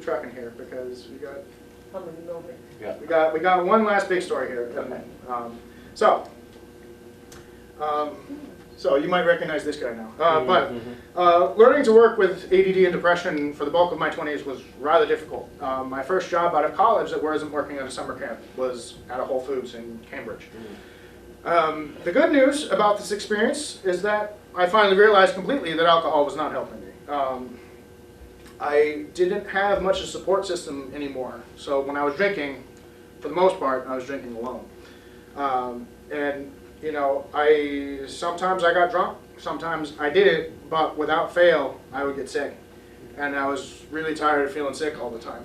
tracking here because we got How many moments? Yeah. we got one last big story here. Okay. So you might recognize this guy now. But learning to work with ADD and depression for the bulk of my 20s was rather difficult. My first job out of college that wasn't working at a summer camp was at a Whole Foods in Cambridge. The good news about this experience is that I finally realized completely that alcohol was not helping me. I didn't have much of a support system anymore. So when I was drinking, for the most part, I was drinking alone. Sometimes I got drunk, sometimes I didn't, but without fail, I would get sick. And I was really tired of feeling sick all the time.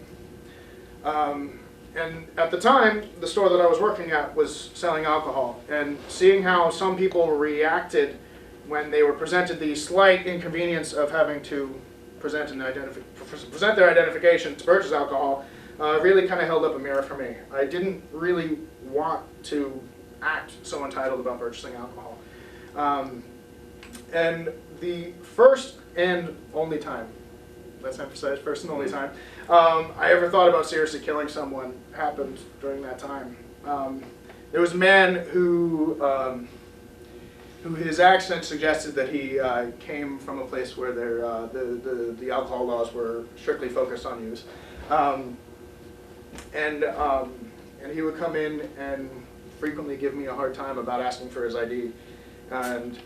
And at the time, the store that I was working at was selling alcohol. And seeing how some people reacted when they were presented the slight inconvenience of having to present their identification to purchase alcohol really kind of held up a mirror for me. I didn't really want to act so entitled about purchasing alcohol. And the first and only time, let's emphasize first and only time, I ever thought about seriously killing someone happened during that time. There was a man who his accent suggested that he came from a place where the alcohol laws were strictly focused on use. And he would come in and frequently give me a hard time about asking for his ID. And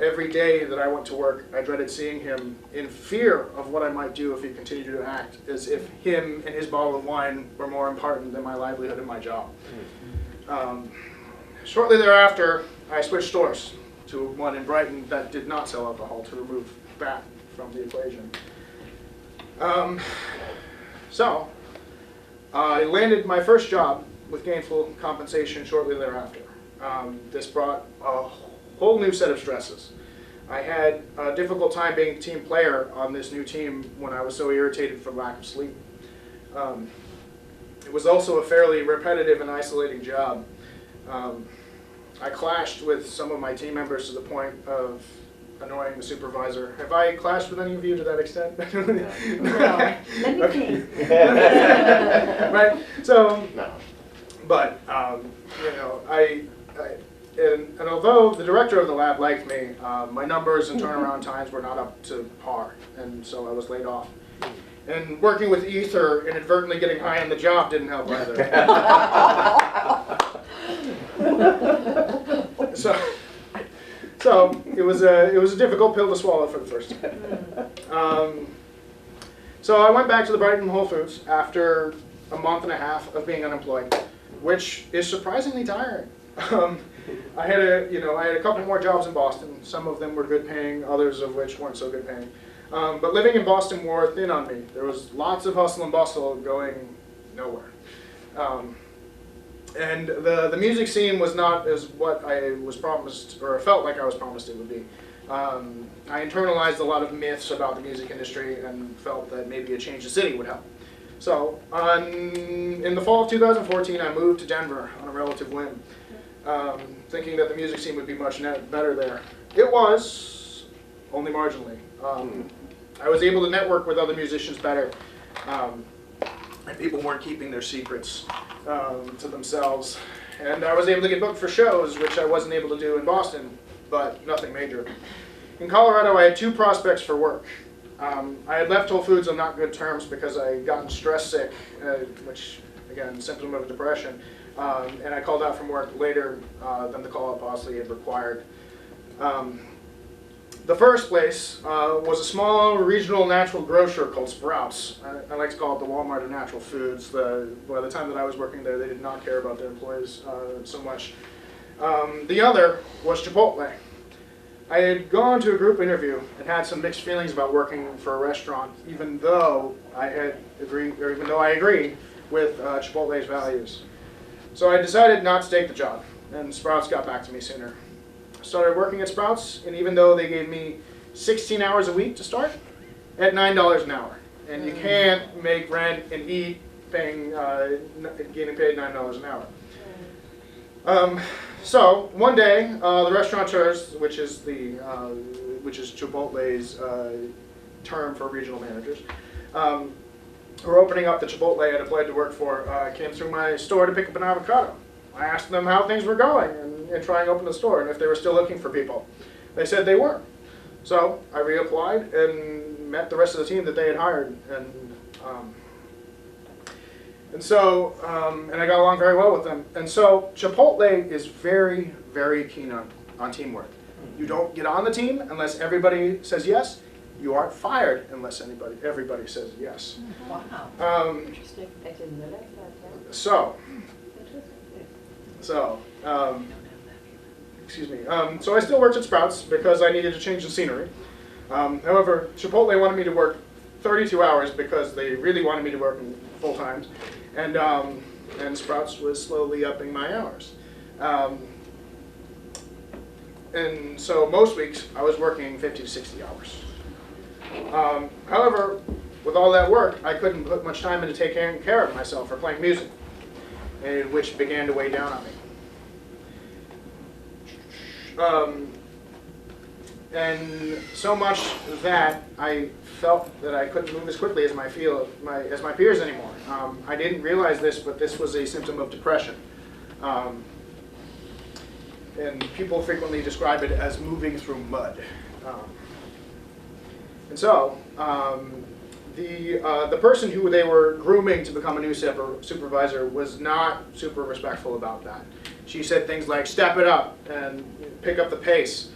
every day that I went to work, I dreaded seeing him in fear of what I might do if he continued to act as if him and his bottle of wine were more important than my livelihood and my job. Shortly thereafter, I switched stores to one in Brighton that did not sell alcohol to remove that from the equation. So I landed my first job with gainful compensation shortly thereafter. This brought a whole new set of stresses. I had a difficult time being a team player on this new team when I was so irritated from lack of sleep. It was also a fairly repetitive and isolating job. I clashed with some of my team members to the point of annoying the supervisor. Have I clashed with any of you to that extent? No. Let me think. Right? So, No. but, and although the director of the lab liked me, my numbers and turnaround times were not up to par, and so I was laid off. And working with ether, inadvertently getting high on the job didn't help either. So it was a difficult pill to swallow for the first time. So I went back to the Brighton Whole Foods after a month and a half of being unemployed. which is surprisingly tiring. I had a couple more jobs in Boston. Some of them were good paying, others of which weren't so good paying. But living in Boston wore thin on me. There was lots of hustle and bustle going nowhere. And the music scene was not as what I was promised, or felt like I was promised it would be. I internalized a lot of myths about the music industry and felt that maybe a change of city would help. So in the fall of 2014, I moved to Denver on a relative whim, thinking that the music scene would be much better there. It was, only marginally. I was able to network with other musicians better, and people weren't keeping their secrets to themselves. And I was able to get booked for shows, which I wasn't able to do in Boston, but nothing major. In Colorado, I had 2 prospects for work. I had left Whole Foods on not good terms because I had gotten stress sick, which, again, symptom of depression. And I called out from work later than the call-out policy had required. The first place was a small regional natural grocer called Sprouts. I like to call it the Walmart of natural foods. By the time that I was working there, they did not care about their employees so much. The other was Chipotle. I had gone to a group interview and had some mixed feelings about working for a restaurant, even though I agreed with Chipotle's values. So I decided not to take the job, and Sprouts got back to me sooner. I started working at Sprouts, and even though they gave me 16 hours a week to start, at $9 an hour. And you can't make rent and eat getting paid $9 an hour. So one day, the restaurateurs, which is Chipotle's term for regional managers, who were opening up the Chipotle I'd applied to work for, came through my store to pick up an avocado. I asked them how things were going and trying to open the store and if they were still looking for people. They said they were. So I reapplied and met the rest of the team that they had hired, and I got along very well with them. And so Chipotle is very, very keen on teamwork. You don't get on the team unless everybody says yes. You aren't fired unless everybody says yes. Wow. Interesting. I didn't realize that. So I still worked at Sprouts because I needed to change the scenery. However, Chipotle wanted me to work 32 hours because they really wanted me to work full time, and Sprouts was slowly upping my hours. And so most weeks I was working 50 to 60 hours. However, with all that work, I couldn't put much time into taking care of myself or playing music, which began to weigh down on me. And so much that I felt that I couldn't move as quickly as my peers anymore. I didn't realize this, but this was a symptom of depression. And people frequently describe it as moving through mud. And so the person who they were grooming to become a new supervisor was not super respectful about that. She said things like, "Step it up and pick up the pace,"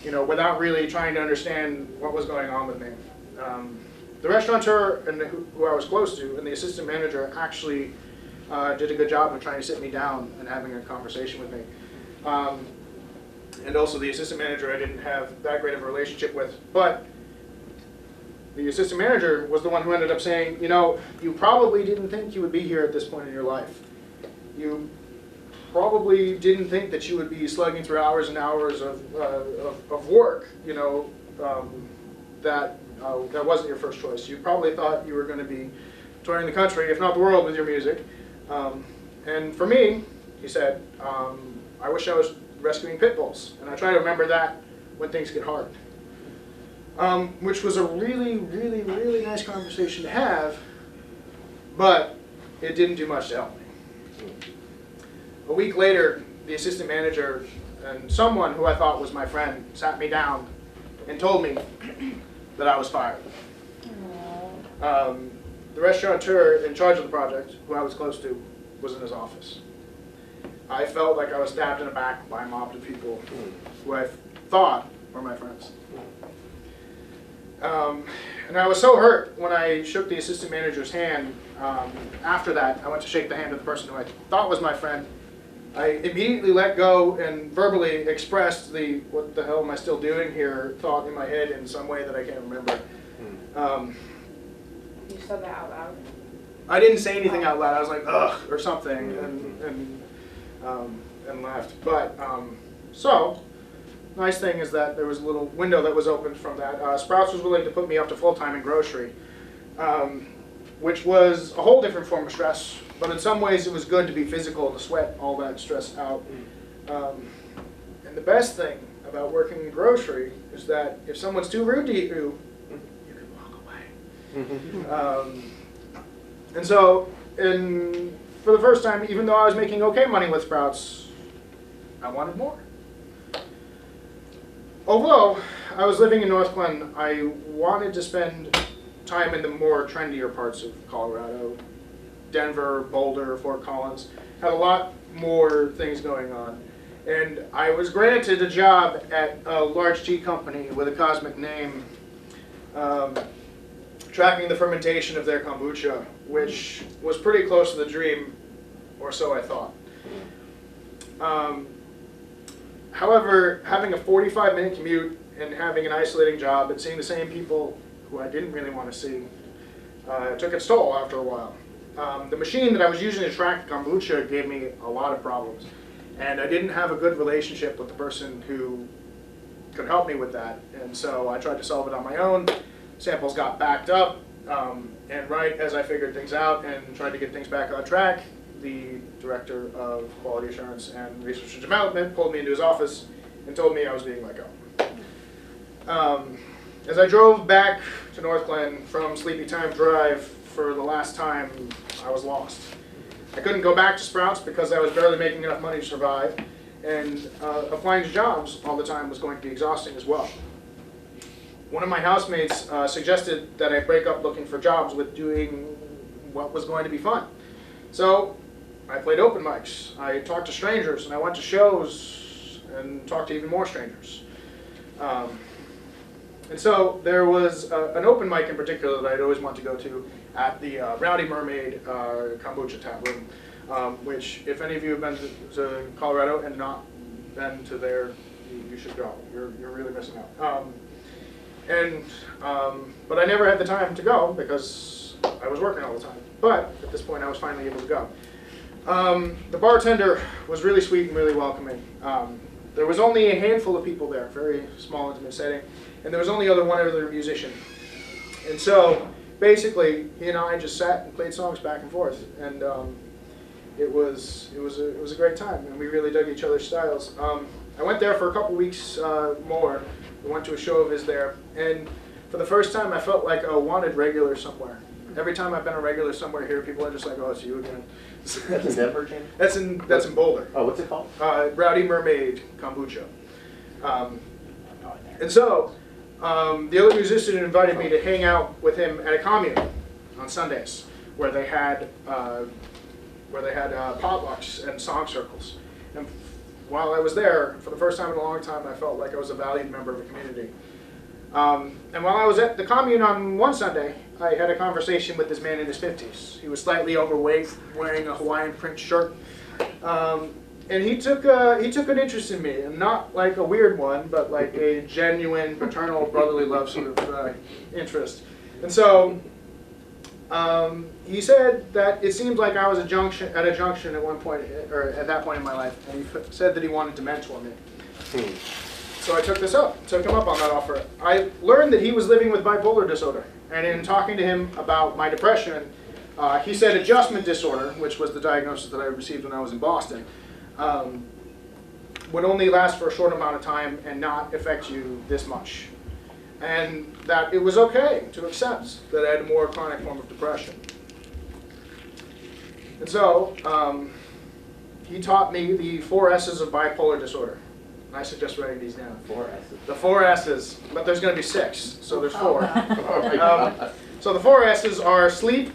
without really trying to understand what was going on with me. The restaurateur who I was close to and the assistant manager actually did a good job of trying to sit me down and having a conversation with me. And also the assistant manager I didn't have that great of a relationship with, but the assistant manager was the one who ended up saying, you probably didn't think you would be here at this point in your life. You probably didn't think that you would be slugging through hours and hours of work, that wasn't your first choice. You probably thought you were going to be touring the country, if not the world, with your music. And for me, he said, I wish I was rescuing pit bulls. And I try to remember that when things get hard. Which was a really, really, really nice conversation to have, but it didn't do much to help me. A week later, the assistant manager and someone who I thought was my friend sat me down and told me that I was fired. The restaurateur in charge of the project, who I was close to, was in his office. I felt like I was stabbed in the back by a mob of people who I thought were my friends. And I was so hurt when I shook the assistant manager's hand. After that, I went to shake the hand of the person who I thought was my friend. I immediately let go and verbally expressed the "what the hell am I still doing here" thought in my head in some way that I can't remember. You said that out loud? I didn't say anything out loud. I was like, ugh, or something, and left. But, so, nice thing is that there was a little window that was opened from that. Sprouts was willing to put me up to full-time in grocery, which was a whole different form of stress. But in some ways, it was good to be physical and to sweat all that stress out. And the best thing about working in grocery is that if someone's too rude to you, you can walk away. And so, for the first time, even though I was making okay money with Sprouts, I wanted more. Although I was living in North Glen, I wanted to spend time in the more trendier parts of Colorado. Denver, Boulder, Fort Collins had a lot more things going on. And I was granted a job at a large tea company with a cosmic name, tracking the fermentation of their kombucha, which was pretty close to the dream, or so I thought. However, having a 45-minute commute and having an isolating job and seeing the same people who I didn't really want to see took its toll after a while. The machine that I was using to track kombucha gave me a lot of problems, and I didn't have a good relationship with the person who could help me with that, and so I tried to solve it on my own. Samples got backed up, and right as I figured things out and tried to get things back on track, the director of quality assurance and research and development pulled me into his office and told me I was being let go. As I drove back to North Glen from Sleepy Time Drive for the last time, I was lost. I couldn't go back to Sprouts because I was barely making enough money to survive, and applying to jobs all the time was going to be exhausting as well. One of my housemates suggested that I break up looking for jobs with doing what was going to be fun. So I played open mics, I talked to strangers, and I went to shows and talked to even more strangers. And so there was an open mic in particular that I'd always wanted to go to at the Rowdy Mermaid Kombucha Tap Room, which if any of you have been to Colorado and not been to there, you should go. You're really missing out. But I never had the time to go because I was working all the time. But at this point I was finally able to go. The bartender was really sweet and really welcoming. There was only a handful of people there, very small, intimate setting, and there was only one other musician. And so, basically, he and I just sat and played songs back and forth, and it was a great time, and we really dug each other's styles. I went there for a couple weeks more. We went to a show of his there, and for the first time, I felt like a wanted regular somewhere. Every time I've been a regular somewhere here, people are just like, "Oh, it's you again." That's in Denver, Jim? That's in Boulder. Oh, what's it called? Rowdy Mermaid Kombucha. And so, the other musician invited me to hang out with him at a commune on Sundays, where they had potlucks and song circles. And while I was there, for the first time in a long time, I felt like I was a valued member of the community. And while I was at the commune on one Sunday, I had a conversation with this man in his 50s. He was slightly overweight, wearing a Hawaiian print shirt. And he took an interest in me, and not like a weird one, but like a genuine paternal brotherly love sort of interest. And so he said that it seemed like I was at a junction at one point, or at that point in my life, and he said that he wanted to mentor me. So I took him up on that offer. I learned that he was living with bipolar disorder, and in talking to him about my depression, he said adjustment disorder, which was the diagnosis that I received when I was in Boston, would only last for a short amount of time and not affect you this much. And that it was okay to accept that I had a more chronic form of depression. And so, he taught me the 4 S's of bipolar disorder. I suggest writing these down. 4 S's. The 4 S's, but there's going to be 6, so there's 4. Oh my God. So the 4 S's are sleep,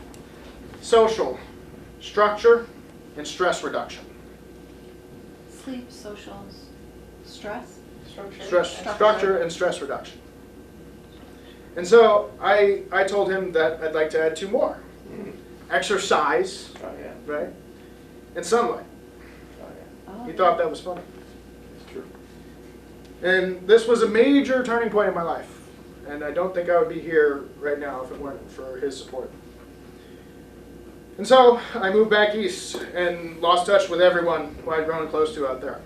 social, structure, and stress reduction. Sleep, social, stress? Structure and stress reduction. And so I told him that I'd like to add 2 more. Exercise, Oh, yeah. right? And sunlight. Oh, yeah. Oh, He thought that was funny. It's true. And this was a major turning point in my life. And I don't think I would be here right now if it weren't for his support. And so I moved back east and lost touch with everyone who I'd grown close to out there.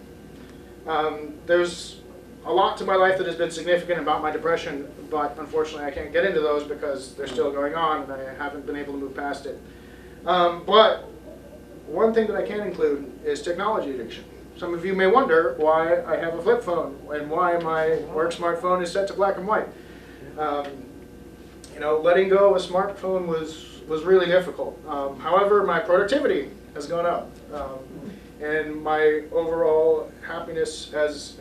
There's a lot to my life that has been significant about my depression, but unfortunately I can't get into those because they're still going on and I haven't been able to move past it. But one thing that I can include is technology addiction. Some of you may wonder why I have a flip phone and why my work smartphone is set to black and white. You know, letting go of a smartphone was really difficult. However, my productivity has gone up, and my overall happiness has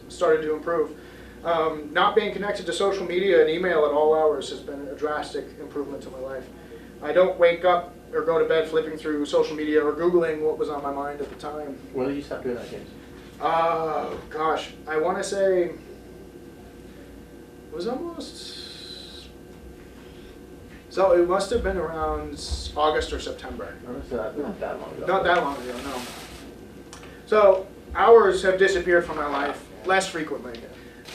started to improve. Not being connected to social media and email at all hours has been a drastic improvement to my life. I don't wake up or go to bed flipping through social media or Googling what was on my mind at the time. When did you stop doing that, James? Gosh, I want to say it was almost... So it must have been around August or September. No, it's not that long ago. Not that long ago, no. So hours have disappeared from my life less frequently.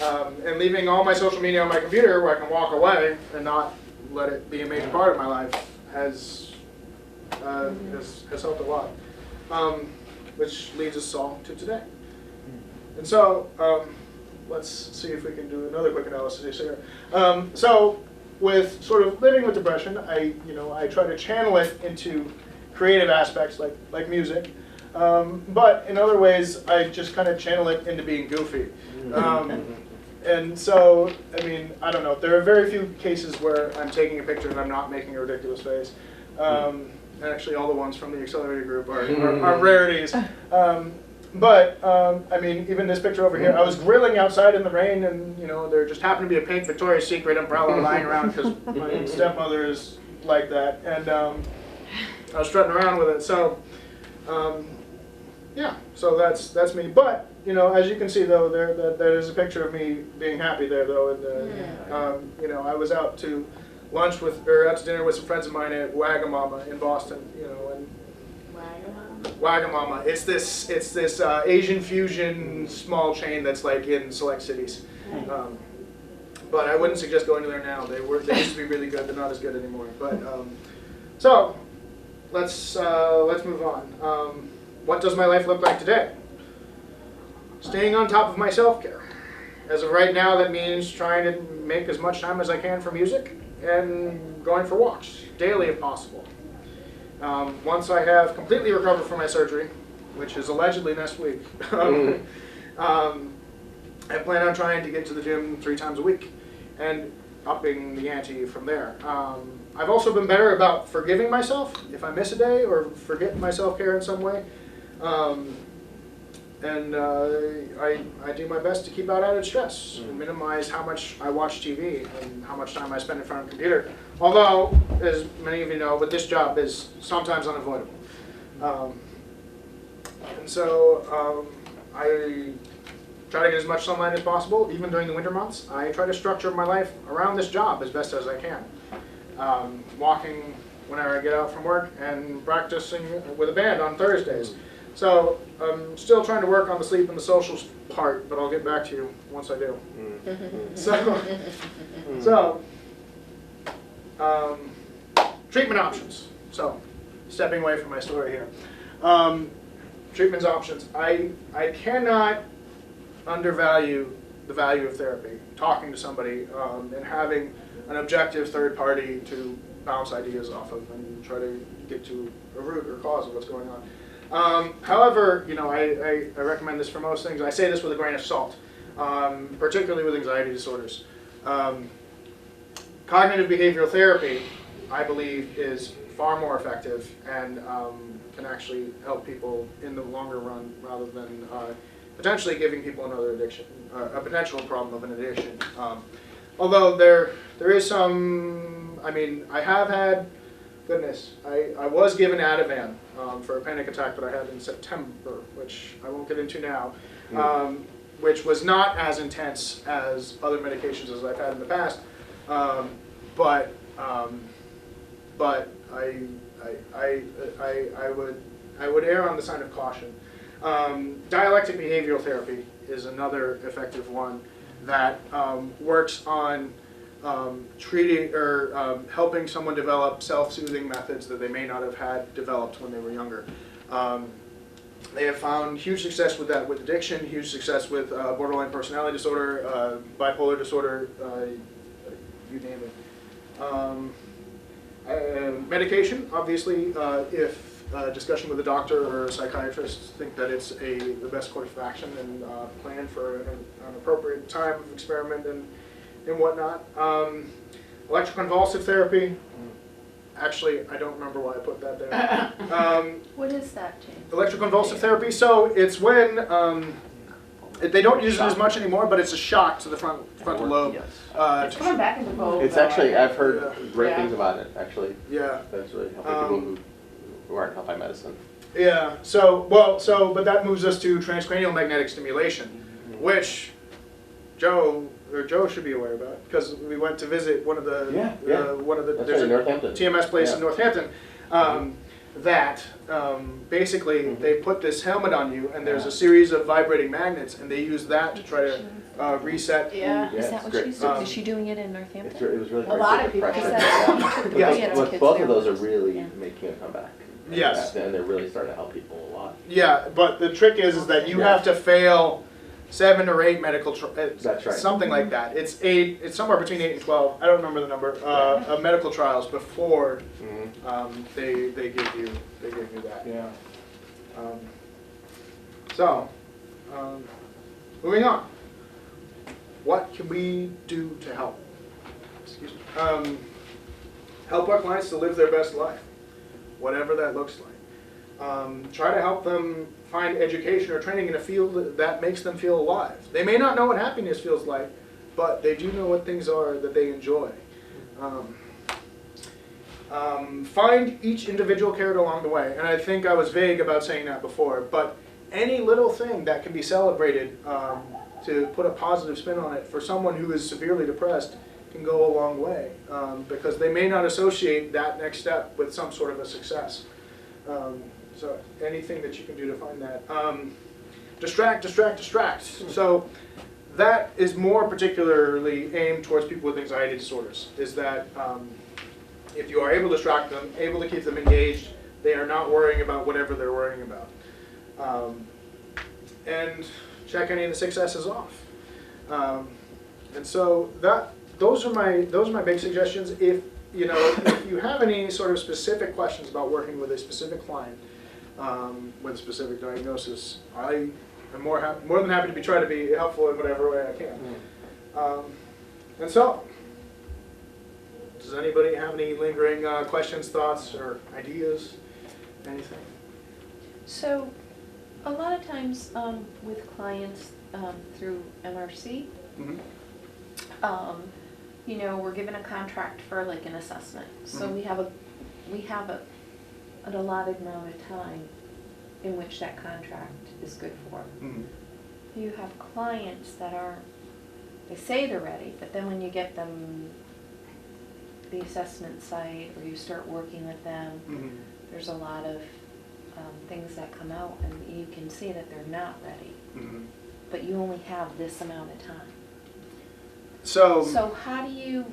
And leaving all my social media on my computer where I can walk away and not let it be a major part of my life has helped a lot. Which leads us all to today. And so let's see if we can do another quick analysis here. So with sort of living with depression, I try to channel it into creative aspects like music. But in other ways, I just kind of channel it into being goofy. And so, I mean, I don't know. There are very few cases where I'm taking a picture and I'm not making a ridiculous face. And actually, all the ones from the accelerator group are rarities. I mean, even this picture over here, I was grilling outside in the rain, and there just happened to be a pink Victoria's Secret umbrella lying around because my stepmother is like that, and I was strutting around with it. So, yeah, so that's me. But as you can see, though, there is a picture of me being happy there, though, and I was out to lunch out to dinner with some friends of mine at Wagamama in Boston, and. Wagamama. It's this Asian fusion small chain that's like in select cities. But I wouldn't suggest going to there now. They used to be really good. They're not as good anymore. But so let's move on. What does my life look like today? Staying on top of my self-care. As of right now, that means trying to make as much time as I can for music and going for walks daily if possible. Once I have completely recovered from my surgery, which is allegedly next week, I plan on trying to get to the gym 3 times a week and upping the ante from there. I've also been better about forgiving myself if I miss a day or forget my self-care in some way. I do my best to keep out added stress and minimize how much I watch TV and how much time I spend in front of a computer. Although, as many of you know, but this job is sometimes unavoidable. And so I try to get as much sunlight as possible, even during the winter months. I try to structure my life around this job as best as I can. Walking whenever I get out from work and practicing with a band on Thursdays. So I'm still trying to work on the sleep and the social part, but I'll get back to you once I do. Treatment options. So stepping away from my story here. Treatment options. I cannot undervalue the value of therapy, talking to somebody and having an objective third party to bounce ideas off of and try to get to a root or cause of what's going on. However, I recommend this for most things. I say this with a grain of salt, particularly with anxiety disorders. Cognitive behavioral therapy, I believe, is far more effective and can actually help people in the longer run rather than potentially giving people another addiction, a potential problem of an addiction. Although there is some, I have had, goodness, I was given Ativan for a panic attack that I had in September, which I won't get into now, which was not as intense as other medications as I've had in the past. But I would err on the side of caution. Dialectic behavioral therapy is another effective one that works on treating or helping someone develop self-soothing methods that they may not have had developed when they were younger. They have found huge success with that, with addiction, huge success with borderline personality disorder, bipolar disorder, you name it. Medication, obviously, if discussion with a doctor or a psychiatrist think that it's the best course of action and plan for an appropriate time of experiment and whatnot. Electroconvulsive therapy. Actually, I don't remember why I put that there. What is that, James? Electroconvulsive therapy. So it's when they don't use it as much anymore, but it's a shock to the frontal lobe. It's coming back into vogue. It's though, actually, I I've heard great Yeah. things about it, actually. Yeah. That's really helping people who aren't helped by medicine. Yeah. But that moves us to transcranial magnetic stimulation, which Joe should be aware about because we went to visit one of the That's there's right, a Northampton. TMS place Yeah. in Northampton. Basically they put this helmet on you and there's a series of vibrating magnets and they use that to try to reset. Yeah. Yeah, Is that it's what great. she's doing? Is she doing it in Northampton? It was really A hard lot to of people depression. Is that- But Yeah. those- Kids both of there. those are really Yeah. making a comeback. Yes. And they're really starting to help people a lot. Yeah, but the trick is that you have to fail 7 or 8 medical That's right. something like that. It's somewhere between 8 and 12. I don't remember the number of medical trials before they give you that. Yeah. Moving on. What can we do to help? Excuse me. Help our clients to live their best life, whatever that looks like. Try to help them find education or training in a field that makes them feel alive. They may not know what happiness feels like, but they do know what things are that they enjoy. Find each individual carrot along the way, and I think I was vague about saying that before, but any little thing that can be celebrated to put a positive spin on it for someone who is severely depressed can go a long way because they may not associate that next step with some sort of a success. So anything that you can do to find that. Distract. So that is more particularly aimed towards people with anxiety disorders, is that if you are able to distract them, able to keep them engaged, they are not worrying about whatever they're worrying about. And check any of the successes off. And so those are my big suggestions. If you have any sort of specific questions about working with a specific client with a specific diagnosis, I am more than happy to try to be helpful in whatever way I can. And so, does anybody have any lingering questions, thoughts, or ideas? Anything? So, a lot of times with clients through MRC, we're given a contract for like an assessment. So we have an allotted amount of time in which that contract is good for. You have clients that they say they're ready, but then when you get them the assessment site or you start working with them, there's a lot of things that come out and you can see that they're not ready. But you only have this amount of time. So how do you,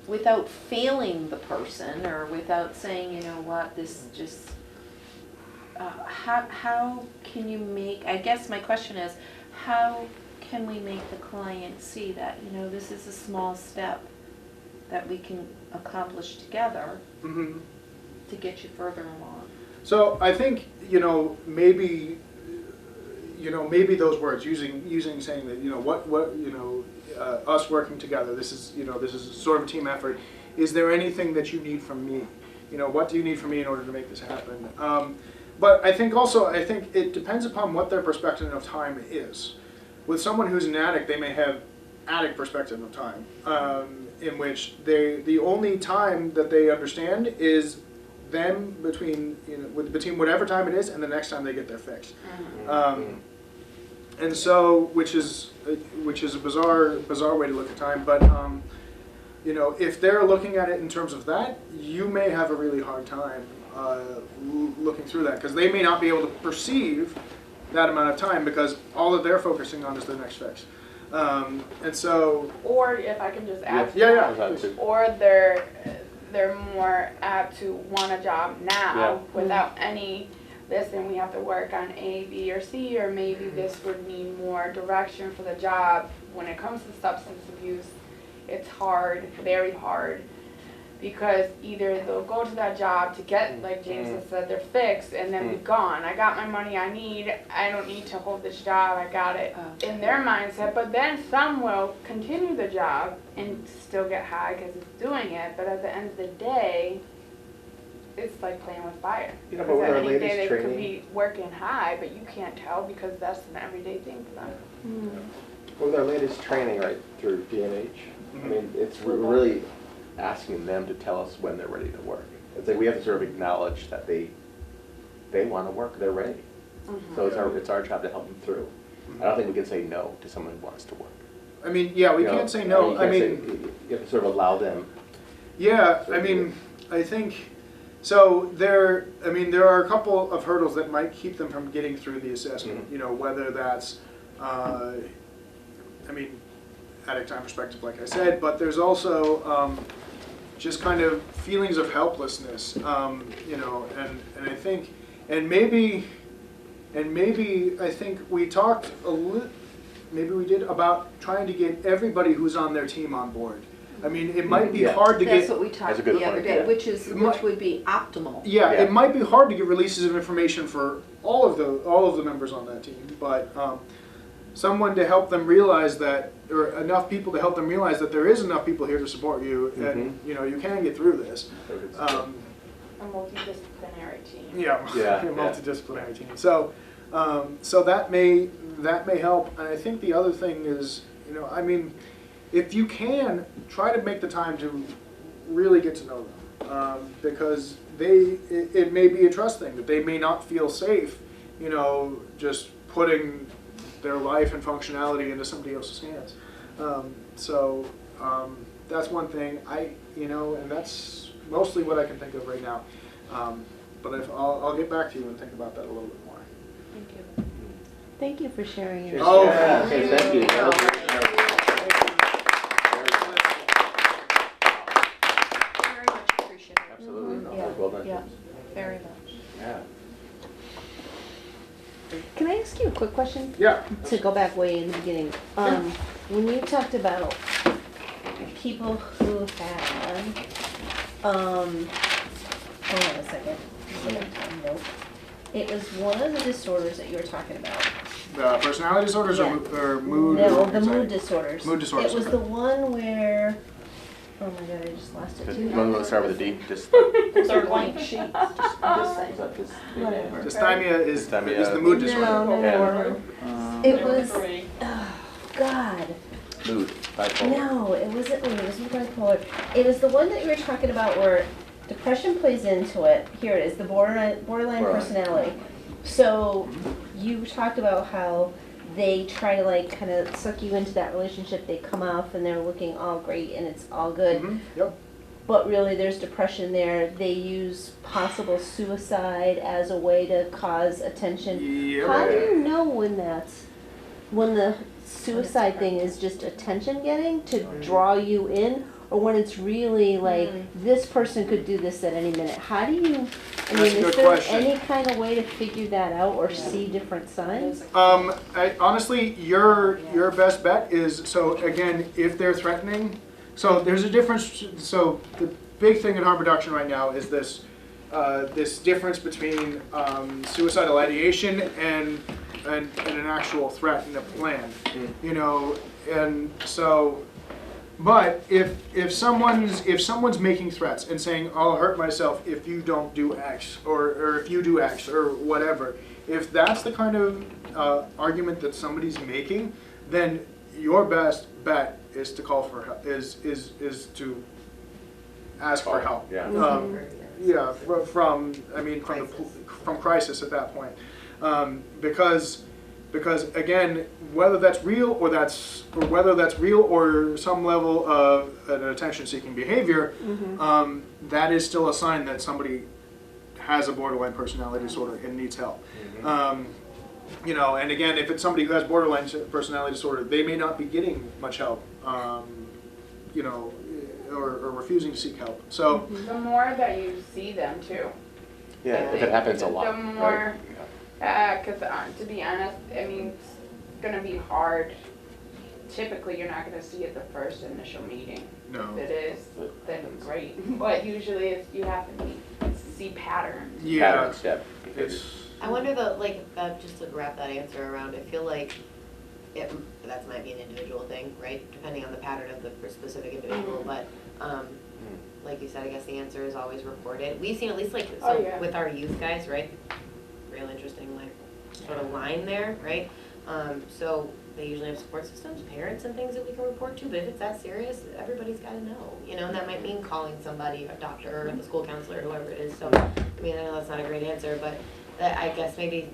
without failing the person or without saying, you know what, this just, how can you I guess my question is, how can we make the client see that, this is a small step that we can accomplish together to get you further along? So I think, maybe those words, saying that, us working together, this is sort of a team effort. Is there anything that you need from me? What do you need from me in order to make this happen? But I think it depends upon what their perspective of time is. With someone who's an addict, they may have addict perspective of time, in which the only time that they understand is them between whatever time it is and the next time they get their fix. And so, which is a bizarre way to look at time, but you know, if they're looking at it in terms of that, you may have a really hard time looking through that, because they may not be able to perceive that amount of time because all that they're focusing on is their next fix. And so, Or if I can just add to yeah, that, yeah. or they're more apt to want a job now without any, listen, we have to work on A, B, or C, or maybe this would need more direction for the job. When it comes to substance abuse, it's hard, very hard, because either they'll go to that job to get, like James has said, their fix, and then be gone. I got my money I need, I don't need to hold this job, I got it, in their mindset. But then some will continue the job and still get high because it's doing it, but at the end of the day, it's like playing with fire. You know, but Because with our any day latest they could training, be working high, but you can't tell because that's an everyday thing for them. with our latest training right through D&H, I mean, we're really asking them to tell us when they're ready to work. It's like we have to sort of acknowledge that they want to work, they're ready. So it's our job to help them through. I don't think we can say no to someone who wants to work. I mean, yeah, we can't say no. You have to sort of allow them. Yeah, I mean, I think, so there are a couple of hurdles that might keep them from getting through the assessment, you know, whether that's, addict time perspective, like I said, but there's also just kind of feelings of helplessness, you know, and I think, and maybe I think we talked maybe we did, about trying to get everybody who's on their team on board. I mean, it might be hard to That's get. what we talked That's a good the other point, day, yeah. which would be optimal. Yeah, Yeah. it might be hard to get releases of information for all of the members on that team, but someone to help them realize that, or enough people to help them realize that there is enough people here to support you, and you know, you can get through this. A multidisciplinary team. Yeah, Yeah, a multidisciplinary team. So, so that may help. And I think the other thing is, you know, I mean, if you can, try to make the time to really get to know them, because it may be a trust thing that they may not feel safe, you know, just putting their life and functionality into somebody else's hands. So that's one thing and that's mostly what I can think of right now. But I'll get back to you and think about that a little bit more. Thank you. Thank you for sharing your. Oh, yeah, okay, thank you. That was Very much appreciated. absolutely. No, Yeah, well done. yeah, very much. Yeah. Can I ask you a quick question? Yeah. To go back way in the beginning. When you talked about people who had, hold on a second. Nope. It was one of the disorders that you were talking about. Personality disorders Yeah. or mood? No, or the anxiety? mood disorders. Mood disorders, It was okay. the one where, oh my god, I just lost it Just, too. you want to start with a D? Just, They're blank sheets. was that this? Whatever. Dysthymia is Dysthymia. the mood No, disorder. no. It was, oh god. Mood, bipolar. No, it wasn't mood, it wasn't bipolar. It was the one that you were talking about where depression plays into it. Here it is, the borderline personality. So you talked about how they try to like kind of suck you into that relationship. They come off and they're looking all great and it's all good. Yep. But really there's depression there. They use possible suicide as a way to cause attention. Yeah. How do you know when the suicide thing is just attention getting to draw you in, or when it's really like this person could do this at any minute? How do you, That's a is good there question. any kind of way to figure that out or see different signs? Honestly, your best bet is, so again, if they're threatening, so there's a difference. So the big thing in harm reduction right now is this this difference between suicidal ideation and an actual threat and a plan. You know, and so. But if someone's making threats and saying, I'll hurt myself if you don't do X, or if you do X, or whatever, if that's the kind of argument that somebody's making, then your best bet is to call for help, is to ask for help. Yeah. From crisis at that point, because Because again, whether that's real or some level of an attention-seeking behavior, that is still a sign that somebody has a borderline personality disorder and needs help. You know, and again, if it's somebody who has borderline personality disorder, they may not be getting much help, you know, or refusing to seek help. So The more that you see them too. Yeah, if it happens a lot, The more, right? because to be honest, I mean, it's gonna be hard. Typically, you're not gonna see it the first initial meeting. no. If it is, then great. But usually, it's, you have to see patterns. Yeah. Patterns, yeah. It's I wonder though, like, just to wrap that answer around, I feel like that might be an individual thing, right? Depending on the pattern of the specific individual, but, like you said, I guess the answer is always reported. We've seen at least like, so Oh, yeah. with our youth guys, right? Real interesting, like, sort of line there, right? So they usually have support systems, parents and things that we can report to, but if it's that serious, everybody's gotta know, you know, and that might mean calling somebody, a doctor or the school counselor, whoever it is. So, I mean, I know that's not a great answer, but that, I guess maybe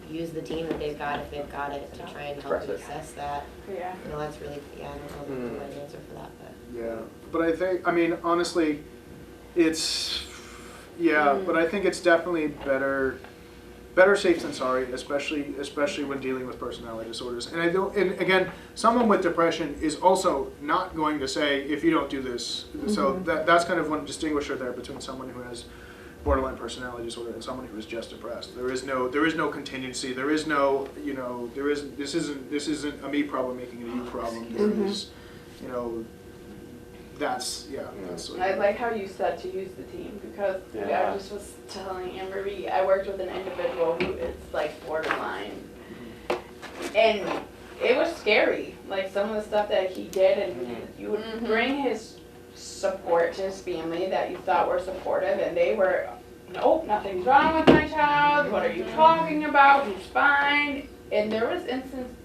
use the team that they've got if they've got it to try and help to assess that. Yeah. You know, that's really, I don't know the right answer for that, but. yeah. But I think, I mean, honestly, it's but I think it's definitely better safe than sorry, especially when dealing with personality disorders. And I don't, and again, someone with depression is also not going to say, if you don't do this. So that's kind of one distinguisher there between someone who has borderline personality disorder and someone who is just depressed. There is no contingency. There is no, you know, this isn't a me problem making it a you problem. There is, you know, that's what I like how you said to use the team, because I just was telling Amber, I worked with an individual who is like borderline, and it was scary, like some of the stuff that he did, and you would bring his support to his family that you thought were supportive, and they were, nope, nothing's wrong with my child, what are you talking about, he's fine. And there was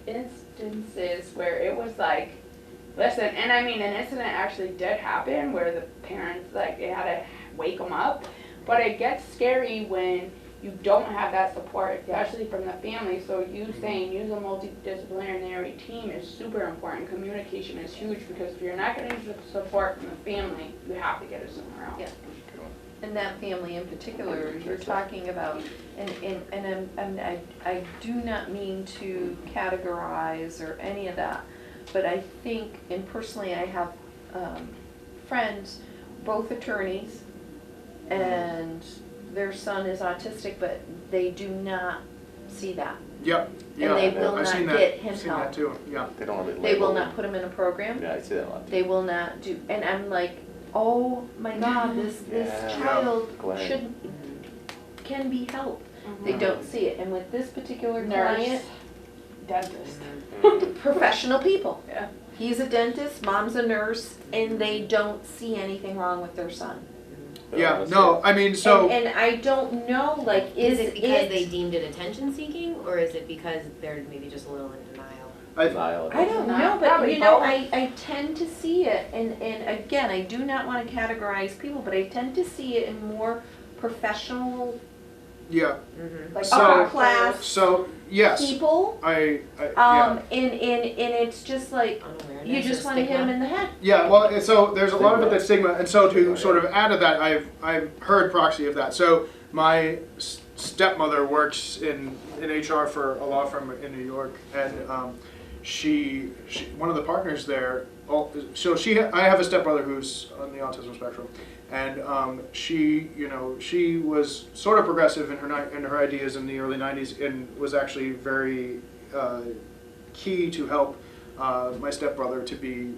instances where it was like, listen, and I mean, an incident actually did happen where the parents, like, they had to wake them up, but it gets scary when you don't have that support, especially from the family. So you saying use a multidisciplinary team is super important. Communication is huge, because if you're not getting support from the family, you have to get it somewhere else. Yeah. And that family in particular, you're talking about, and I do not mean to categorize or any of that, but I think, and personally I have friends, both attorneys, and their son is autistic, but they do not see that. Yep. And they will I've not seen that. get him I've seen help. that too. Yeah. They don't want to They will not put him in a program. Yeah, I see that a lot. They will not do, and I'm like, oh my God, this Yeah. child Glad. can be helped. They don't see it, and with this particular client, Dentist. professional people. Yeah. He's a dentist, mom's a nurse, and they don't see anything wrong with their son. Yeah. No, I mean, so. And I don't know, like, Is it because they deemed it attention seeking, or is it because they're maybe just a little in denial? I don't know, but Probably you know, both. I tend to see it, and again, I do not want to categorize people, but I tend to see it in more professional, Yeah. like So- upper class So yes, people. yeah. And it's just like, Unawareness you just or want to hit them stigma? in the head. Yeah, well, and so there's a lot of it that's stigma, and so to Stigma, sort of yeah. add to that, I've heard proxy of that. So my stepmother works in HR for a law firm in New York, and she one of the partners there. So I have a stepbrother who's on the autism spectrum, and she was sort of progressive in her ideas in the early '90s, and was actually very key to help my stepbrother to be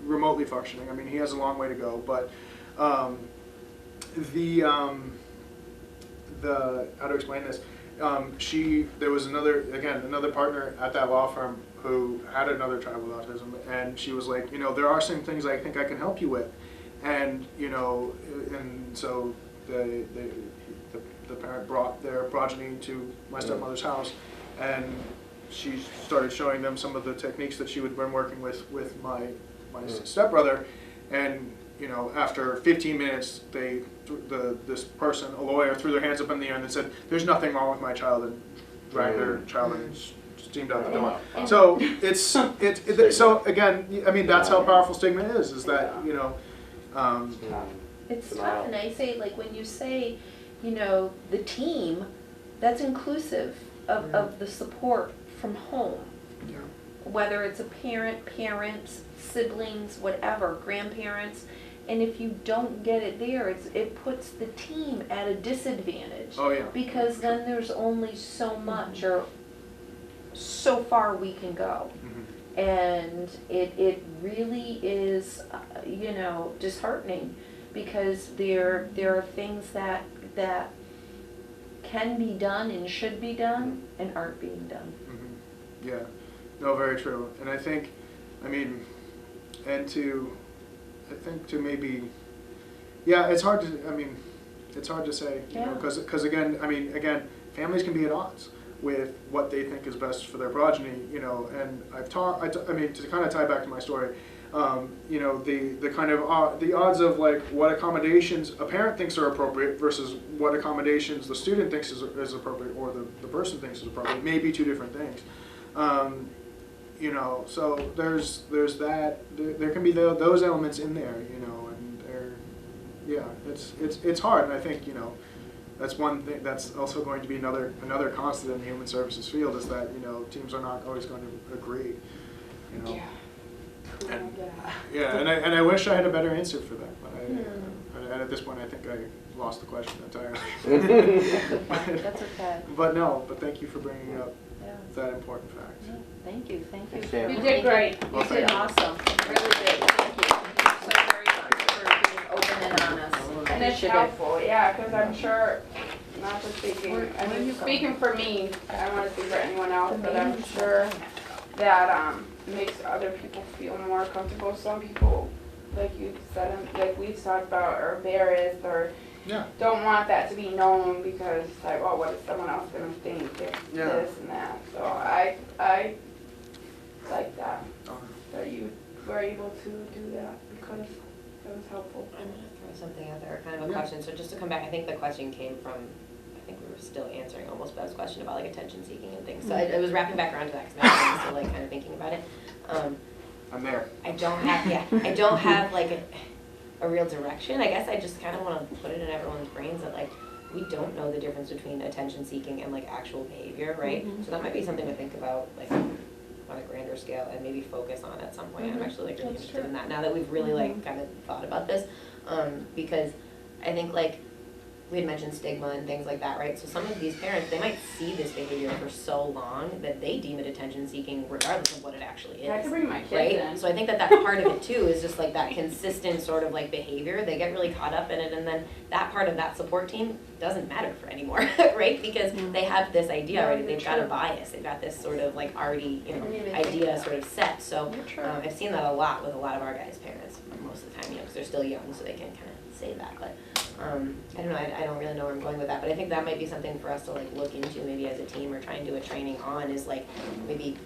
remotely functioning. I mean, he has a long way to go, but how to explain this? There was another partner at that law firm who had another child with autism, and she was like, there are some things I think I can help you with, and and so the parent brought their progeny to my stepmother's house, and she started showing them some of the techniques that she had been working with my stepbrother, and after 15 minutes, this person, a lawyer, threw their hands up in the air and said, "There's nothing wrong with my child," and dragged their child and steamed out the door. So so again, I mean, that's how powerful stigma is that, you know, It's Denial. tough, and I say, like, when you say, you know, the team, that's inclusive of the support from home. Yeah. Whether it's a parent, parents, siblings, whatever, grandparents, and if you don't get it there, it puts the team at a disadvantage. Oh, yeah. Because then there's only so much or so far we can go. Mhm. And it really is, you know, disheartening, because there are things that can be done and should be done and aren't being done. Mhm. Yeah, no, very true. And I think, I mean, and to maybe, yeah, it's hard to, I mean, it's hard to say, you know, Yeah. because again, I mean, again, families can be at odds with what they think is best for their progeny, you know, and I mean, to kind of tie back to my story, you know, the kind of, the odds of like what accommodations a parent thinks are appropriate versus what accommodations the student thinks is appropriate, or the person thinks is appropriate, may be two different things. You know, so there's that, there can be those elements in there, you know, and yeah, it's hard, and I think, you know, that's one thing that's also going to be another constant in the human services field, is that, you know, teams are not always going to agree, you know. Yeah. And, Yeah. yeah, and I wish I had a better answer for that, but and at this point I think I lost the question entirely. That's okay. But no, but thank you for bringing up Yeah. that important fact. Yeah. Thank you. Thanks, Sam. You did great. Well, You did thank you. awesome. Really did. Thank you. Thank you so very much for being open and honest. And it's Appreciate it. helpful, yeah, because I'm sure, not just speaking, Where I are mean, you speaking for me, I don't want to speak for anyone else, but I'm sure that makes other people feel more comfortable. Some people, like you said, like we've talked about, are embarrassed or Yeah. don't want that to be known because it's like, oh, what is someone else going to think, Yeah. this and that. So I like that you were able to do that, because it was helpful. I'm gonna throw something out there, kind of a Yeah. question. So just to come back, I think the question came from, I think we were still answering almost Bev's question about like attention seeking and things. So I was wrapping back around to that because I'm still like kind of thinking about it. I'm there. I don't have like a real direction. I guess I just kind of want to put it in everyone's brains that like we don't know the difference between attention seeking and like actual behavior, right? So that might be something to think about like on a grander scale and maybe focus on at some point. I'm actually like really interested in that now that we've really like kind of thought about this, because I think like we had mentioned stigma and things like that, right? So some of these parents, they might see this behavior for so long that they deem it attention seeking regardless of what it actually is. I could bring my kids Right? in. So I think that that's part of it too, is just like that consistent sort of like behavior. They get really caught up in it, and then that part of that support team doesn't matter for anymore, right? Because they have this idea already, they've got a bias, they've got this sort of like already, you know, idea sort of set. So I've seen that a lot with a lot of our guys' parents most of the time, you know, because they're still young, so they can kind of say that. But I don't know, I don't really know where I'm going with that, but I think that might be something for us to like look into maybe as a team or try and do a training on, is like maybe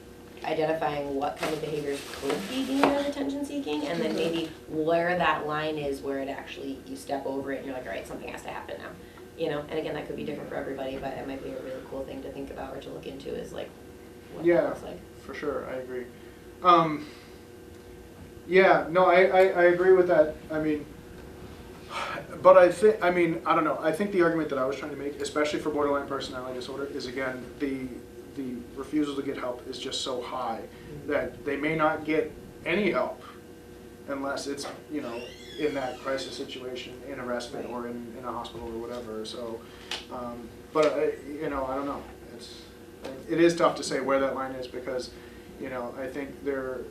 identifying what kind of behaviors could be deemed as attention seeking, and then maybe where that line is where it actually, you step over it and you're like, all right, something has to happen now. You know, and again, that could be different for everybody, but it might be a really cool thing to think about or to look into, is like what that Yeah, looks like. for sure, I agree. Yeah, no, I agree with that. I mean, but I don't know. I think the argument that I was trying to make, especially for borderline personality disorder, is again, the refusal to get help is just so high that they may not get any help unless it's, you know, in that crisis situation, in a respite or in a hospital or whatever. So, but you know, I don't know. It is tough to say where that line is, because, you know, I think there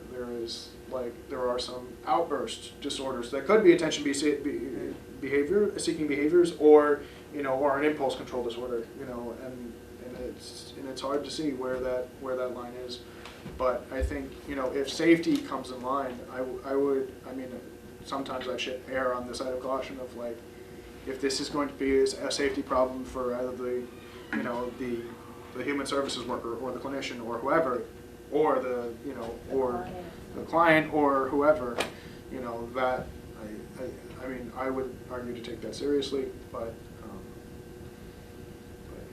are some outburst disorders that could be attention seeking behaviors, or, you know, or an impulse control disorder, you know, and it's hard to see where that line is. But I think, you know, if safety comes in line, I mean, sometimes I should err on the side of caution of like, if this is going to be a safety problem for either the, you know, the human services worker or the clinician or whoever, or the, you know, or the client or whoever, you know, that I mean, I would argue to take that seriously, but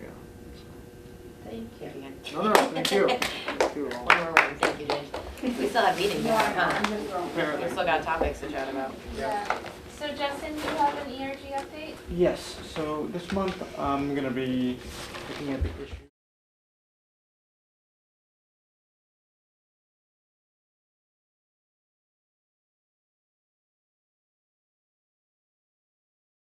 yeah. So. Thank you. Again. No, thank you. Thank you all. One more word, thank you, Jane. We still have meetings to have, huh? We still got topics to chat about. Yeah. So Justin, do you have an ERG update? Yes, so this month I'm going to be looking at the issue.